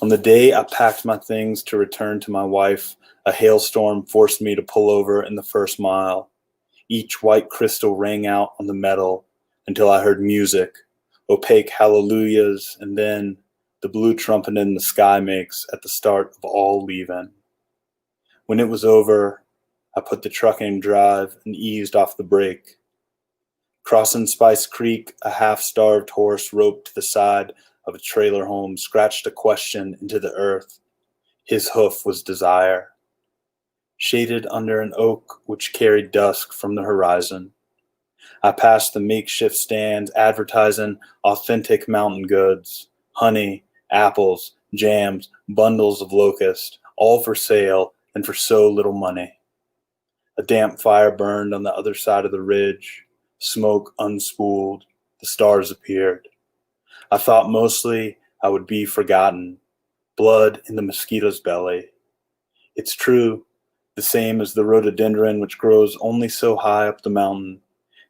On the day I packed my things to return to my wife, a hailstorm forced me to pull over in the first mile. Each white crystal rang out on the metal until I heard music, opaque hallelujahs, and then the blue trumpet in the sky makes at the start of all leaving. When it was over, I put the truck in drive and eased off the brake. Crossing Spice Creek, a half-starved horse roped to the side of a trailer home scratched a question into the earth. His hoof was desire. Shaded under an oak which carried dusk from the horizon, I passed the makeshift stands advertising authentic mountain goods, honey, apples, jams, bundles of locust, all for sale and for so little money. A damp fire burned on the other side of the ridge, smoke unspooled, the stars appeared. I thought mostly I would be forgotten, blood in the mosquito's belly. It's true, the same as the rhododendron which grows only so high up the mountain,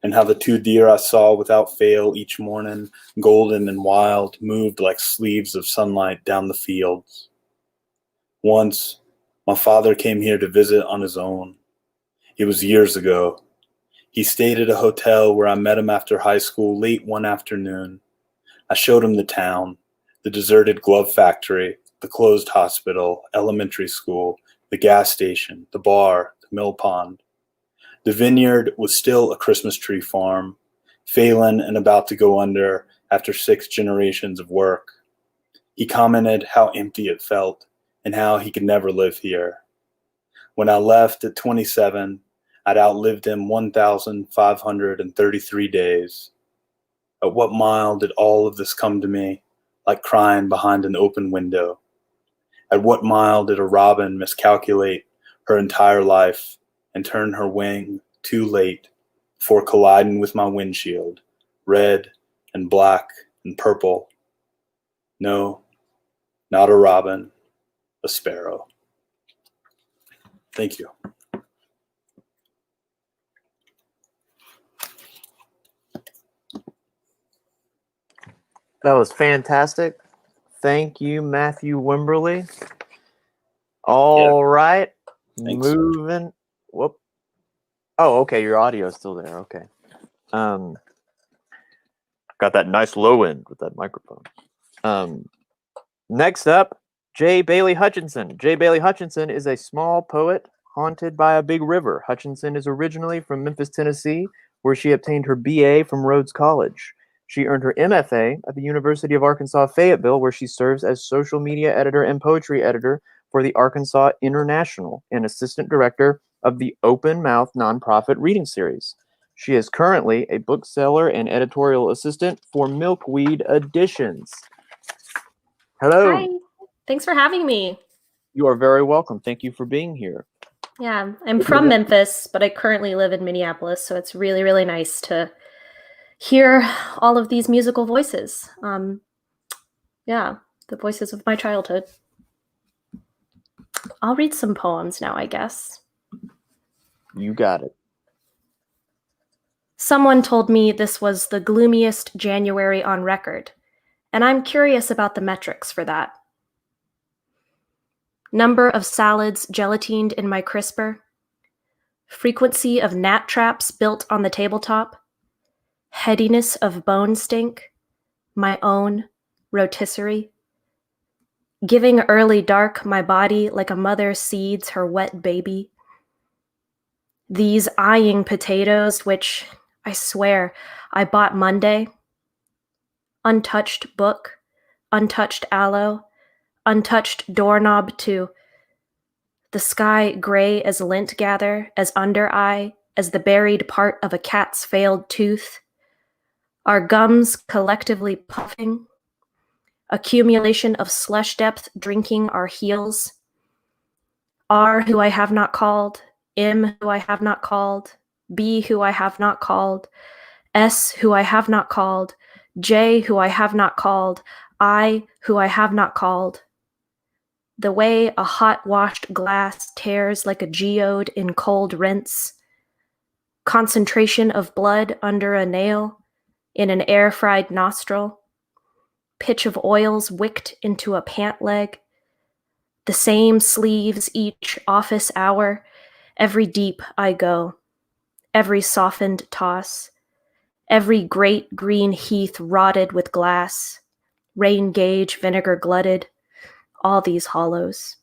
and how the two deer I saw without fail each morning, golden and wild, moved like sleeves of sunlight down the fields. Once, my father came here to visit on his own. It was years ago. He stayed at a hotel where I met him after high school late one afternoon. I showed him the town, the deserted glove factory, the closed hospital, elementary school, the gas station, the bar, the mill pond. The vineyard was still a Christmas tree farm, failing and about to go under after 6 generations of work. He commented how empty it felt and how he could never live here. When I left at 27, I'd outlived him 1,533 days. At what mile did all of this come to me, like crying behind an open window? At what mile did a robin miscalculate her entire life and turn her wing too late before colliding with my windshield, red and black and purple? No, not a robin, a sparrow. Thank you. That was fantastic. Thank you, Matthew Wimberly. All right. Thanks. Moving. Whoop. Oh, okay. Your audio is still there. Okay. Got that nice low end with that microphone. Next up, J. Bailey Hutchinson. J. Bailey Hutchinson is a small poet haunted by a big river. Hutchinson is originally from Memphis, Tennessee, where she obtained her BA from Rhodes College. She earned her MFA at the University of Arkansas Fayetteville, where she serves as social media editor and poetry editor for the Arkansas International and assistant director of the Open Mouth nonprofit reading series. She is currently a bookseller and editorial assistant for Milkweed Editions. Hello. Hi. Thanks for having me. You are very welcome. Thank you for being here. Yeah, I'm from Memphis, but I currently live in Minneapolis, so it's really, really nice to hear all of these musical voices. Yeah, the voices of my childhood. I'll read some poems now, I guess. You got it. Someone told me this was the gloomiest January on record, and I'm curious about the metrics for that. Number of salads gelatined in my crisper. Frequency of gnat traps built on the tabletop. Headiness of bone stink. My own rotisserie. Giving early dark my body like a mother seeds her wet baby. These eyeing potatoes, which, I swear, I bought Monday. Untouched book, untouched aloe, untouched doorknob to the sky gray as lint gather, as under eye, as the buried part of a cat's failed tooth. Our gums collectively puffing. Accumulation of slush depth drinking our heels. R who I have not called, M who I have not called, B who I have not called, S who I have not called, J who I have not called, I who I have not called. The way a hot washed glass tears like a geode in cold rinse. Concentration of blood under a nail, in an air-fried nostril. Pitch of oils wicked into a pant leg. The same sleeves each office hour. Every deep I go. Every softened toss. Every great green heath rotted with glass. Rain gauge vinegar glutted. All these hollows.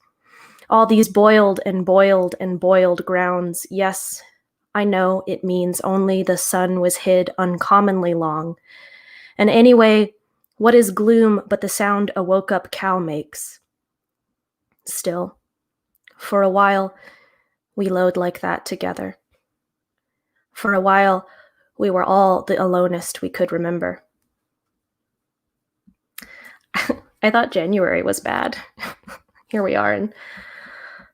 All these boiled and boiled and boiled grounds. Yes, I know it means only the sun was hid uncommonly long. And anyway, what is gloom but the sound a woke-up cow makes? Still, for a while, we lowed like that together. For a while, we were all the alonest we could remember. I thought January was bad. Here we are in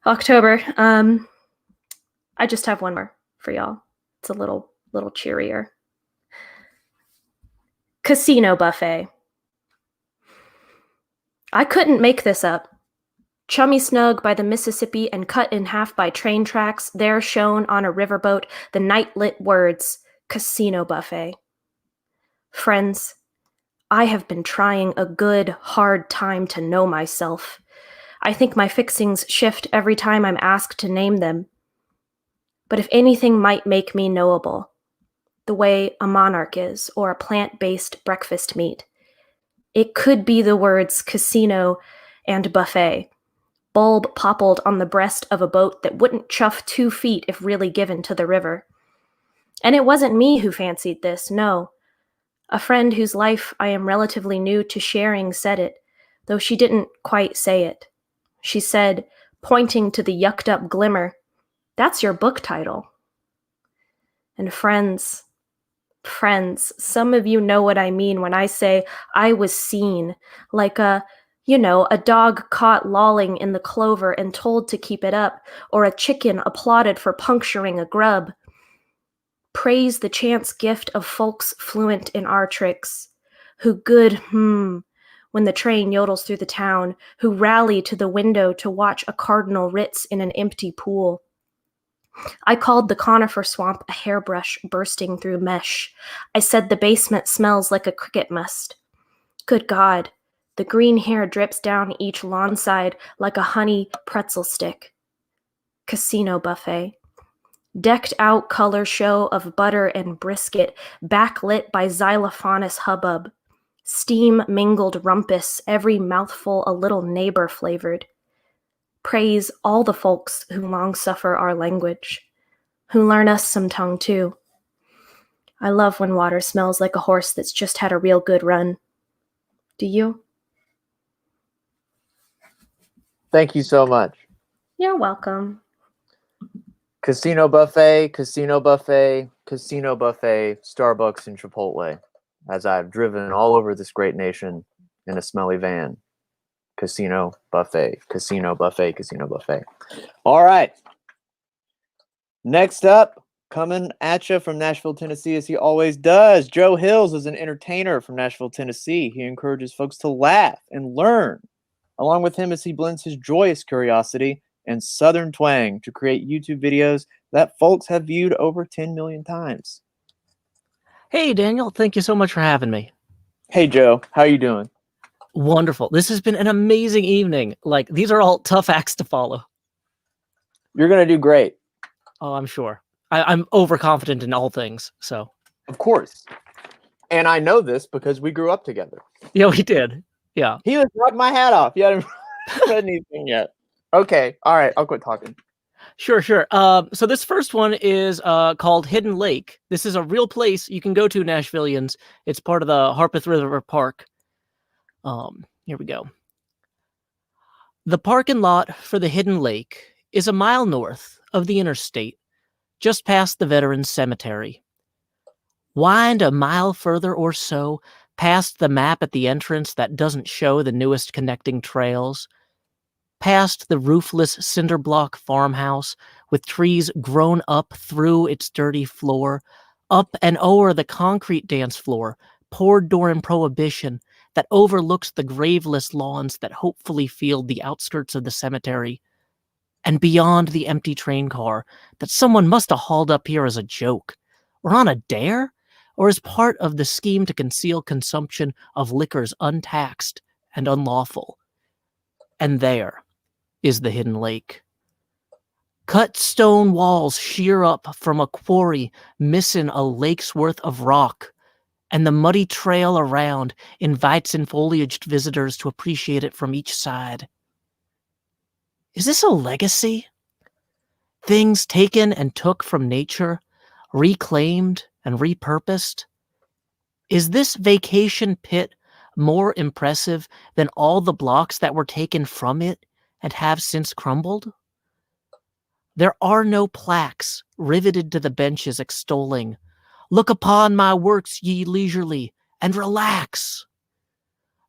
October. I just have one more for y'all. It's a little cheerier. Casino buffet. I couldn't make this up. Chummy snug by the Mississippi and cut in half by train tracks, there shone on a riverboat the night-lit words, casino buffet. Friends, I have been trying a good, hard time to know myself. I think my fixings shift every time I'm asked to name them. But if anything might make me knowable, the way a monarch is, or a plant-based breakfast meat, it could be the words casino and buffet, bulb poppled on the breast of a boat that wouldn't chuff 2 feet if really given to the river. And it wasn't me who fancied this, no. A friend whose life I am relatively new to sharing said it, though she didn't quite say it. She said, pointing to the yucked-up glimmer, "That's your book title." And friends, some of you know what I mean when I say I was seen, like a dog caught lolling in the clover and told to keep it up, or a chicken applauded for puncturing a grub. Praise the chance gift of folks fluent in our tricks, who when the train yodels through the town, who rally to the window to watch a cardinal ritz in an empty pool. I called the conifer swamp a hairbrush bursting through mesh. I said the basement smells like a cricket must. Good God, the green hair drips down each lawn side like a honey pretzel stick. Casino buffet. Decked out color show of butter and brisket, backlit by xylophonous hubbub. Steam mingled rumpus, every mouthful a little neighbor flavored. Praise all the folks who long suffer our language, who learn us some tongue too. I love when water smells like a horse that's just had a real good run. Do you? Thank you so much. You're welcome. Casino buffet, casino buffet, casino buffet, Starbucks and Chipotle, as I've driven all over this great nation in a smelly van. Casino buffet, casino buffet, casino buffet. All right. Next up, coming at you from Nashville, Tennessee, as he always does, Joe Hills is an entertainer from Nashville, Tennessee. He encourages folks to laugh and learn, along with him as he blends his joyous curiosity and Southern twang to create YouTube videos that folks have viewed over 10 million times. Hey, Daniel. Thank you so much for having me. Hey, Joe. How you doing? Wonderful. This has been an amazing evening. Like, these are all tough acts to follow. You're going to do great. Oh, I'm sure. I'm overconfident in all things, so. Of course. And I know this because we grew up together. Yeah, we did. Yeah. He was knocked my hat off. You haven't read anything yet. Okay. All right. I'll quit talking. Sure. So this first one is called Hidden Lake. This is a real place you can go to, Nashvillians. It's part of the Harpeth River Park. Here we go. The parking lot for the Hidden Lake is a mile north of the interstate, just past the Veterans Cemetery. Wind a mile further or so, past the map at the entrance that doesn't show the newest connecting trails, past the roofless cinder block farmhouse with trees grown up through its dirty floor, up and o'er the concrete dance floor, poured during Prohibition, that overlooks the graveless lawns that hopefully field the outskirts of the cemetery, and beyond the empty train car that someone must have hauled up here as a joke, or on a dare, or as part of the scheme to conceal consumption of liquors untaxed and unlawful. And there is the Hidden Lake. Cut stone walls sheer up from a quarry missing a lake's worth of rock, and the muddy trail around invites enfoliaged visitors to appreciate it from each side. Is this a legacy? Things taken and took from nature, reclaimed and repurposed? Is this vacation pit more impressive than all the blocks that were taken from it and have since crumbled? There are no plaques riveted to the benches extolling, "Look upon my works, ye leisurely, and relax."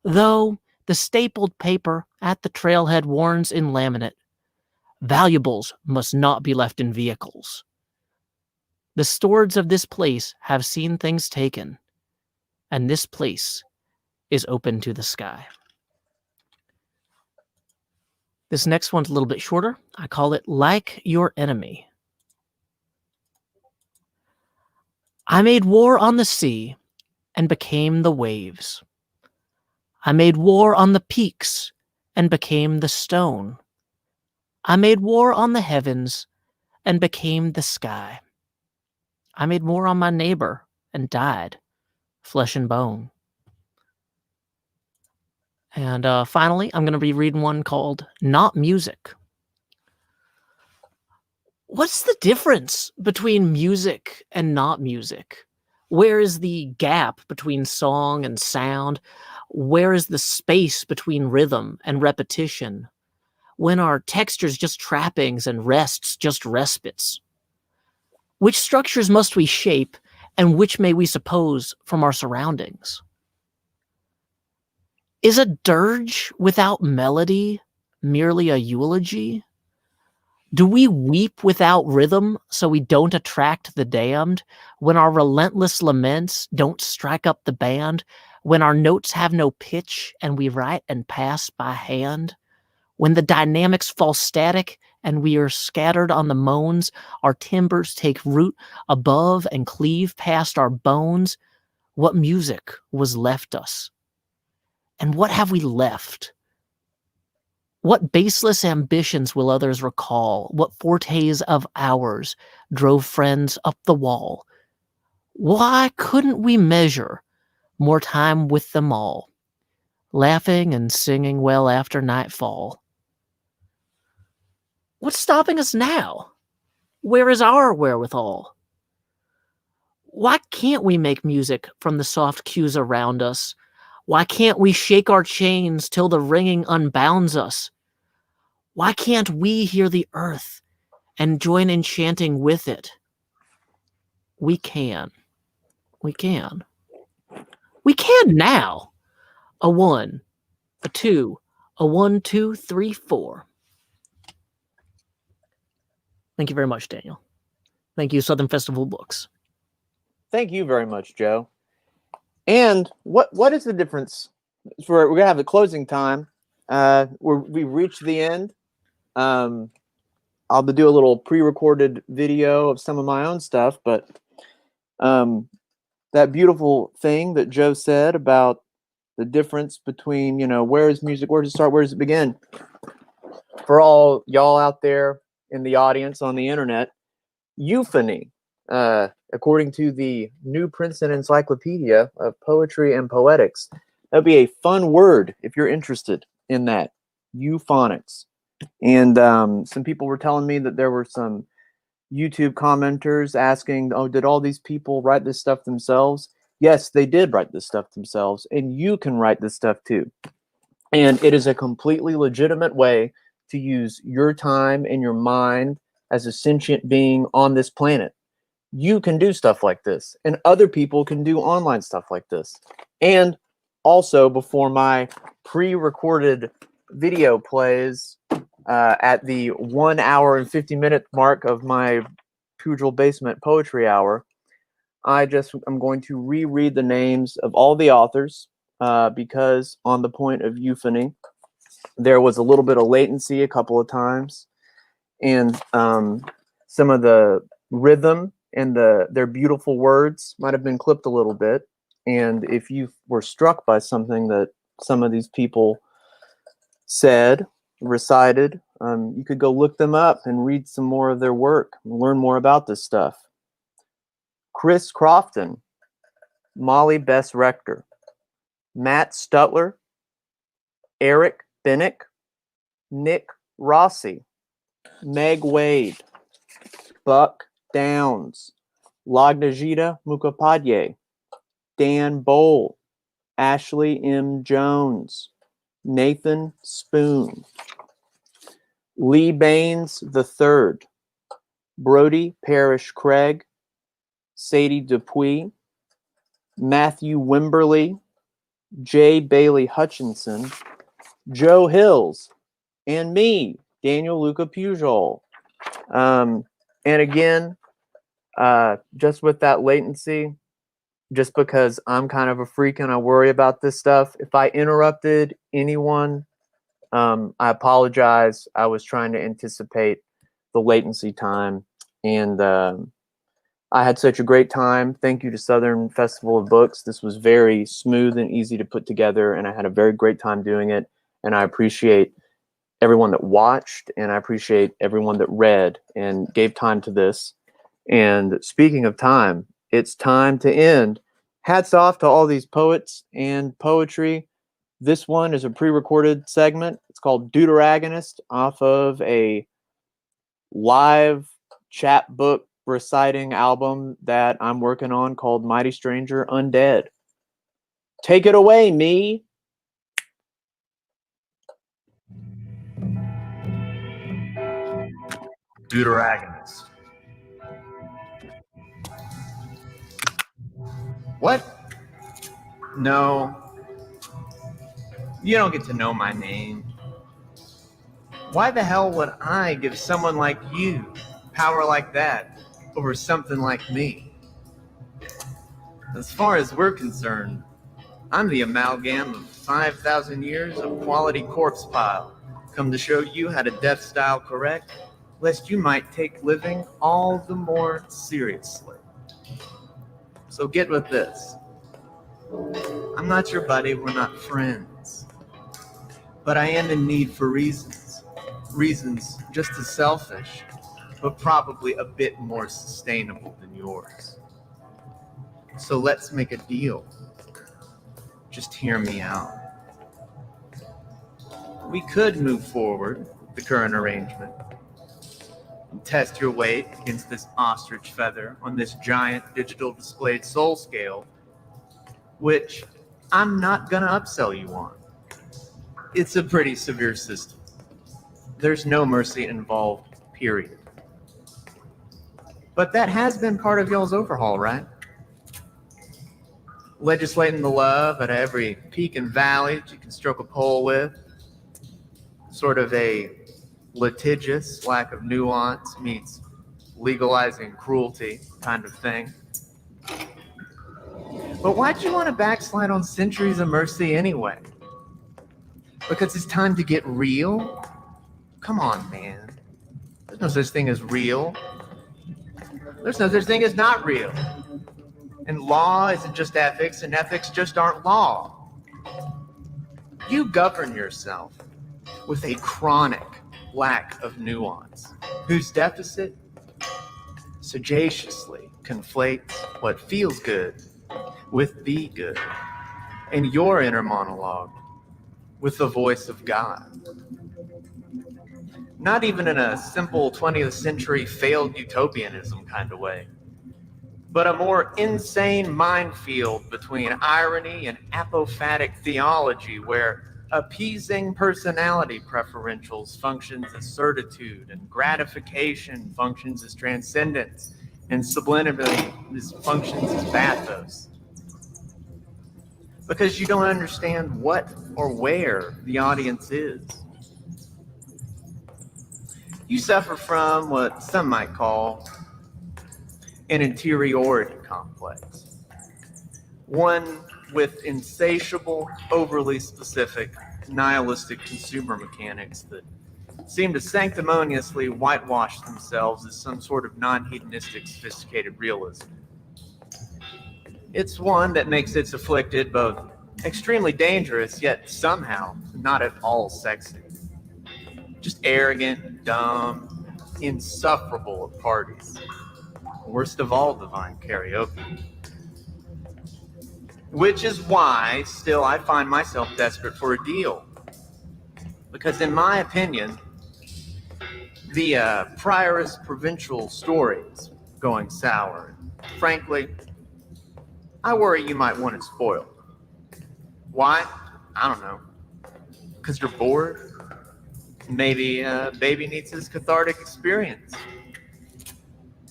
Though the stapled paper at the trailhead warns in laminate, valuables must not be left in vehicles. The stewards of this place have seen things taken, and this place is open to the sky. This next one's a little bit shorter. I call it Like Your Enemy. I made war on the sea and became the waves. I made war on the peaks and became the stone. I made war on the heavens and became the sky. I made war on my neighbor and died, flesh and bone. And finally, I'm going to be reading one called Not Music. What's the difference between music and not music? Where is the gap between song and sound? Where is the space between rhythm and repetition? When are textures just trappings and rests just respites? Which structures must we shape, and which may we suppose from our surroundings? Is a dirge without melody merely a eulogy? Do we weep without rhythm so we don't attract the damned, when our relentless laments don't strike up the band, when our notes have no pitch and we write and pass by hand, when the dynamics fall static and we are scattered on the moans, our timbers take root above and cleave past our bones? What music was left us? And what have we left? What baseless ambitions will others recall? What fortes of ours drove friends up the wall? Why couldn't we measure more time with them all, laughing and singing well after nightfall? What's stopping us now? Where is our wherewithal? Why can't we make music from the soft cues around us? Why can't we shake our chains till the ringing unbounds us? Why can't we hear the earth and join enchanting with it? We can. We can. We can now. A 1, a 2, a 1, 2, 3, 4. Thank you very much, Daniel. Thank you, Southern Festival Books. Thank you very much, Joe. And what is the difference? We're gonna have the closing time. We reached the end. I'll do a little pre-recorded video of some of my own stuff, but that beautiful thing that Joe said about the difference between, where is music, where does it start, where does it begin? For all y'all out there in the audience on the internet, euphony, according to the New Princeton Encyclopedia of Poetry and Poetics, that'd be a fun word if you're interested in that, euphonics. And some people were telling me that there were some YouTube commenters asking, oh, did all these people write this stuff themselves? Yes, they did write this stuff themselves, and you can write this stuff too. And it is a completely legitimate way to use your time and your mind as a sentient being on this planet. You can do stuff like this, and other people can do online stuff like this. And also, before my pre-recorded video plays at the 1 hour and 50-minute mark of my Pujol Basement Poetry Hour, I'm going to reread the names of all the authors because on the point of euphony, there was a little bit of latency a couple of times, and some of the rhythm and their beautiful words might have been clipped a little bit. And if you were struck by something that some of these people said, recited, you could go look them up and read some more of their work and learn more about this stuff. Chris Crofton, Molly Bess Rector, Matt Stuttler, Eric Benick, Nick Rossi, Meg Wade, Buck Downs, Lagnajita Mukhopadhyay, Dan Boehl, Ashley M. Jones, Nathan Spoon, Lee Baines III, Brody Parrish Craig, Sadie Dupuis, Matthew Wimberly, J. Bailey Hutchinson, Joe Hills, and me, Daniel Luca Pujol. And again, just with that latency, just because I'm kind of a freak and I worry about this stuff, if I interrupted anyone, I apologize. I was trying to anticipate the latency time, and I had such a great time. Thank you to Southern Festival of Books. This was very smooth and easy to put together, and I had a very great time doing it. And I appreciate everyone that watched, and I appreciate everyone that read and gave time to this. And speaking of time, it's time to end. Hats off to all these poets and poetry. This one is a pre-recorded segment. It's called Deuteragonist, off of a live chapbook reciting album that I'm working on called Mighty Stranger Undead. Take it away, me. Deuteragonist. What? No. You don't get to know my name. Why the hell would I give someone like you power like that over something like me? As far as we're concerned, I'm the amalgam of 5,000 years of quality corpse pile, come to show you how to death style correct, lest you might take living all the more seriously. So get with this. I'm not your buddy, we're not friends. But I am in need for reasons. Reasons just as selfish, but probably a bit more sustainable than yours. So let's make a deal. Just hear me out. We could move forward with the current arrangement and test your weight against this ostrich feather on this giant digital displayed soul scale, which I'm not gonna upsell you on. It's a pretty severe system. There's no mercy involved, period. But that has been part of y'all's overhaul, right? Legislating the love at every peak and valley that you can stroke a pole with. Sort of a litigious lack of nuance meets legalizing cruelty kind of thing. But why'd you want to backslide on centuries of mercy anyway? Because it's time to get real? Come on, man. There's no such thing as real. There's no such thing as not real. And law isn't just ethics, and ethics just aren't law. You govern yourself with a chronic lack of nuance, whose deficit sagaciously conflates what feels good with the good, and your inner monologue with the voice of God. Not even in a simple 20th century failed utopianism kind of way, but a more insane minefield between irony and apophatic theology where appeasing personality preferentials functions as certitude and gratification functions as transcendence and sublimity functions as bathos. Because you don't understand what or where the audience is. You suffer from what some might call an inferiority complex. One with insatiable, overly specific, nihilistic consumer mechanics that seem to sanctimoniously whitewash themselves as some sort of non-hedonistic, sophisticated realism. It's one that makes its afflicted both extremely dangerous, yet somehow not at all sexy. Just arrogant, dumb, insufferable at parties. Worst of all, divine karaoke. Which is why, still, I find myself desperate for a deal. Because in my opinion, the priorist provincial stories going sour. Frankly, I worry you might want it spoiled. Why? I don't know. Because you're bored? Maybe baby needs his cathartic experience.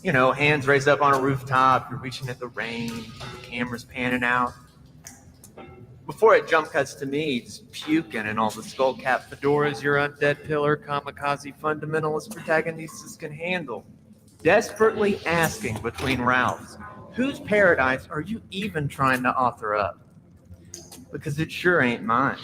You know, hands raised up on a rooftop, you're reaching at the rain, the camera's panning out. Before it jump cuts to me, just puking in all the skullcap fedoras your undead pillar kamikaze fundamentalist protagonistas can handle. Desperately asking between Ralphs, whose paradise are you even trying to author up? Because it sure ain't mine.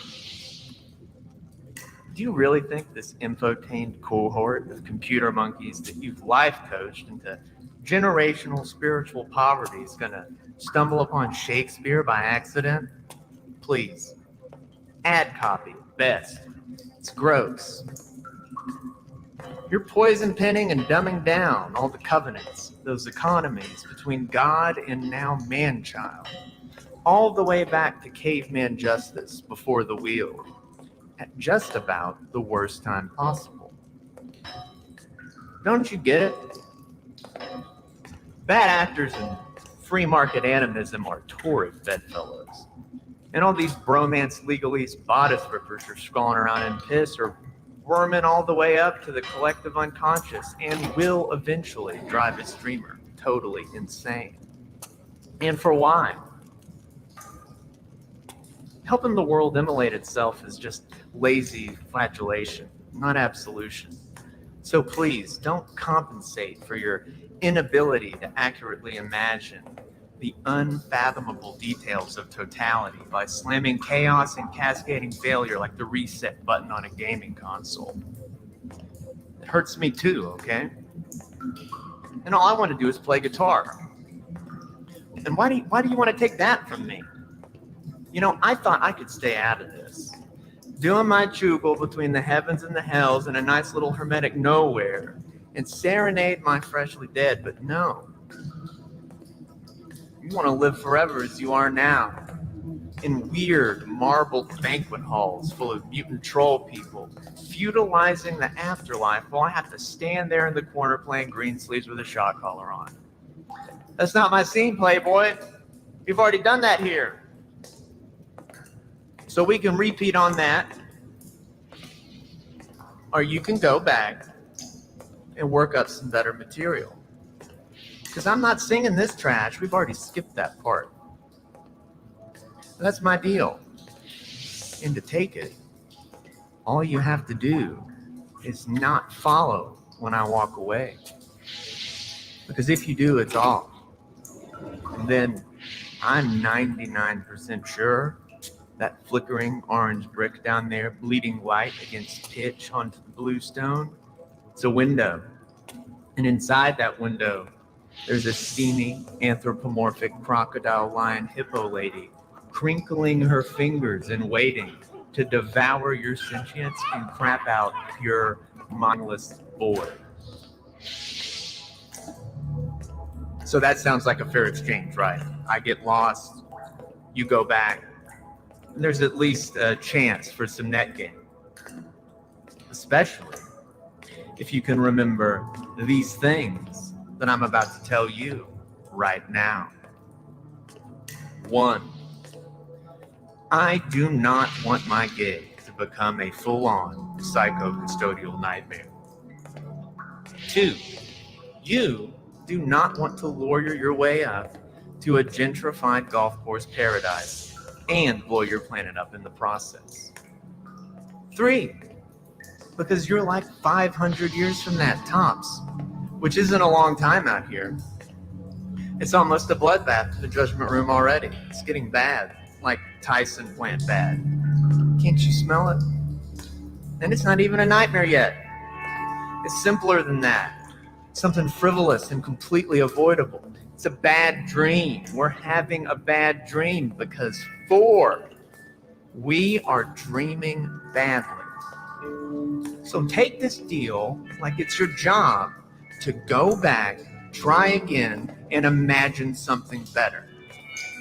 Do you really think this infotained cohort of computer monkeys that you've life coached into generational spiritual poverty is going to stumble upon Shakespeare by accident? Please. Ad copy, Bess. It's gross. You're poison penning and dumbing down all the covenants, those economies between God and now man-child, all the way back to caveman justice before the wheel, at just about the worst time possible. Don't you get it? Bad actors and free market animism are torrid bedfellows. And all these bromance legalese bodice rippers are scrolling around in piss or worming all the way up to the collective unconscious and will eventually drive a streamer totally insane. And for why? Helping the world immolate itself is just lazy flagellation, not absolution. So please don't compensate for your inability to accurately imagine the unfathomable details of totality by slamming chaos and cascading failure like the reset button on a gaming console. It hurts me too, okay? And all I want to do is play guitar. And why do you want to take that from me? You know, I thought I could stay out of this. Doing my chugel between the heavens and the hells in a nice little hermetic nowhere and serenade my freshly dead, but no. You want to live forever as you are now, in weird marbled banquet halls full of mutant troll people, feudalizing the afterlife while I have to stand there in the corner playing green sleeves with a shot collar on. That's not my scene, Playboy. You've already done that here. So we can repeat on that, or you can go back and work up some better material. Because I'm not singing this trash. We've already skipped that part. That's my deal. And to take it, all you have to do is not follow when I walk away. Because if you do, it's off. And then I'm 99% sure that flickering orange brick down there, bleeding white against pitch onto the blue stone, it's a window. And inside that window, there's a steamy, anthropomorphic crocodile lion hippo lady crinkling her fingers and waiting to devour your sentience and crap out pure, mindless void. So that sounds like a fair exchange, right? I get lost, you go back, and there's at least a chance for some net gain. Especially if you can remember these things that I'm about to tell you right now. 1, I do not want my gig to become a full-on psycho-custodial nightmare. 2, you do not want to lawyer your way up to a gentrified golf course paradise and blow your planet up in the process. 3, because you're like 500 years from that tops, which isn't a long time out here. It's almost a bloodbath in the judgment room already. It's getting bad, like Tyson plant bad. Can't you smell it? And it's not even a nightmare yet. It's simpler than that. Something frivolous and completely avoidable. It's a bad dream. We're having a bad dream because 4, we are dreaming badly. So take this deal like it's your job to go back, try again, and imagine something better.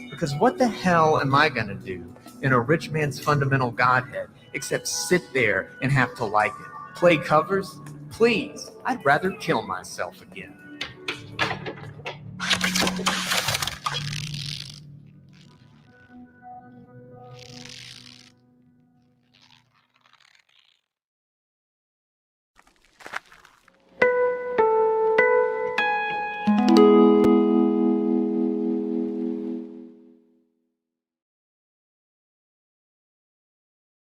Because what the hell am I gonna do in a rich man's fundamental godhead except sit there and have to like it? Play covers? Please, I'd rather kill myself again.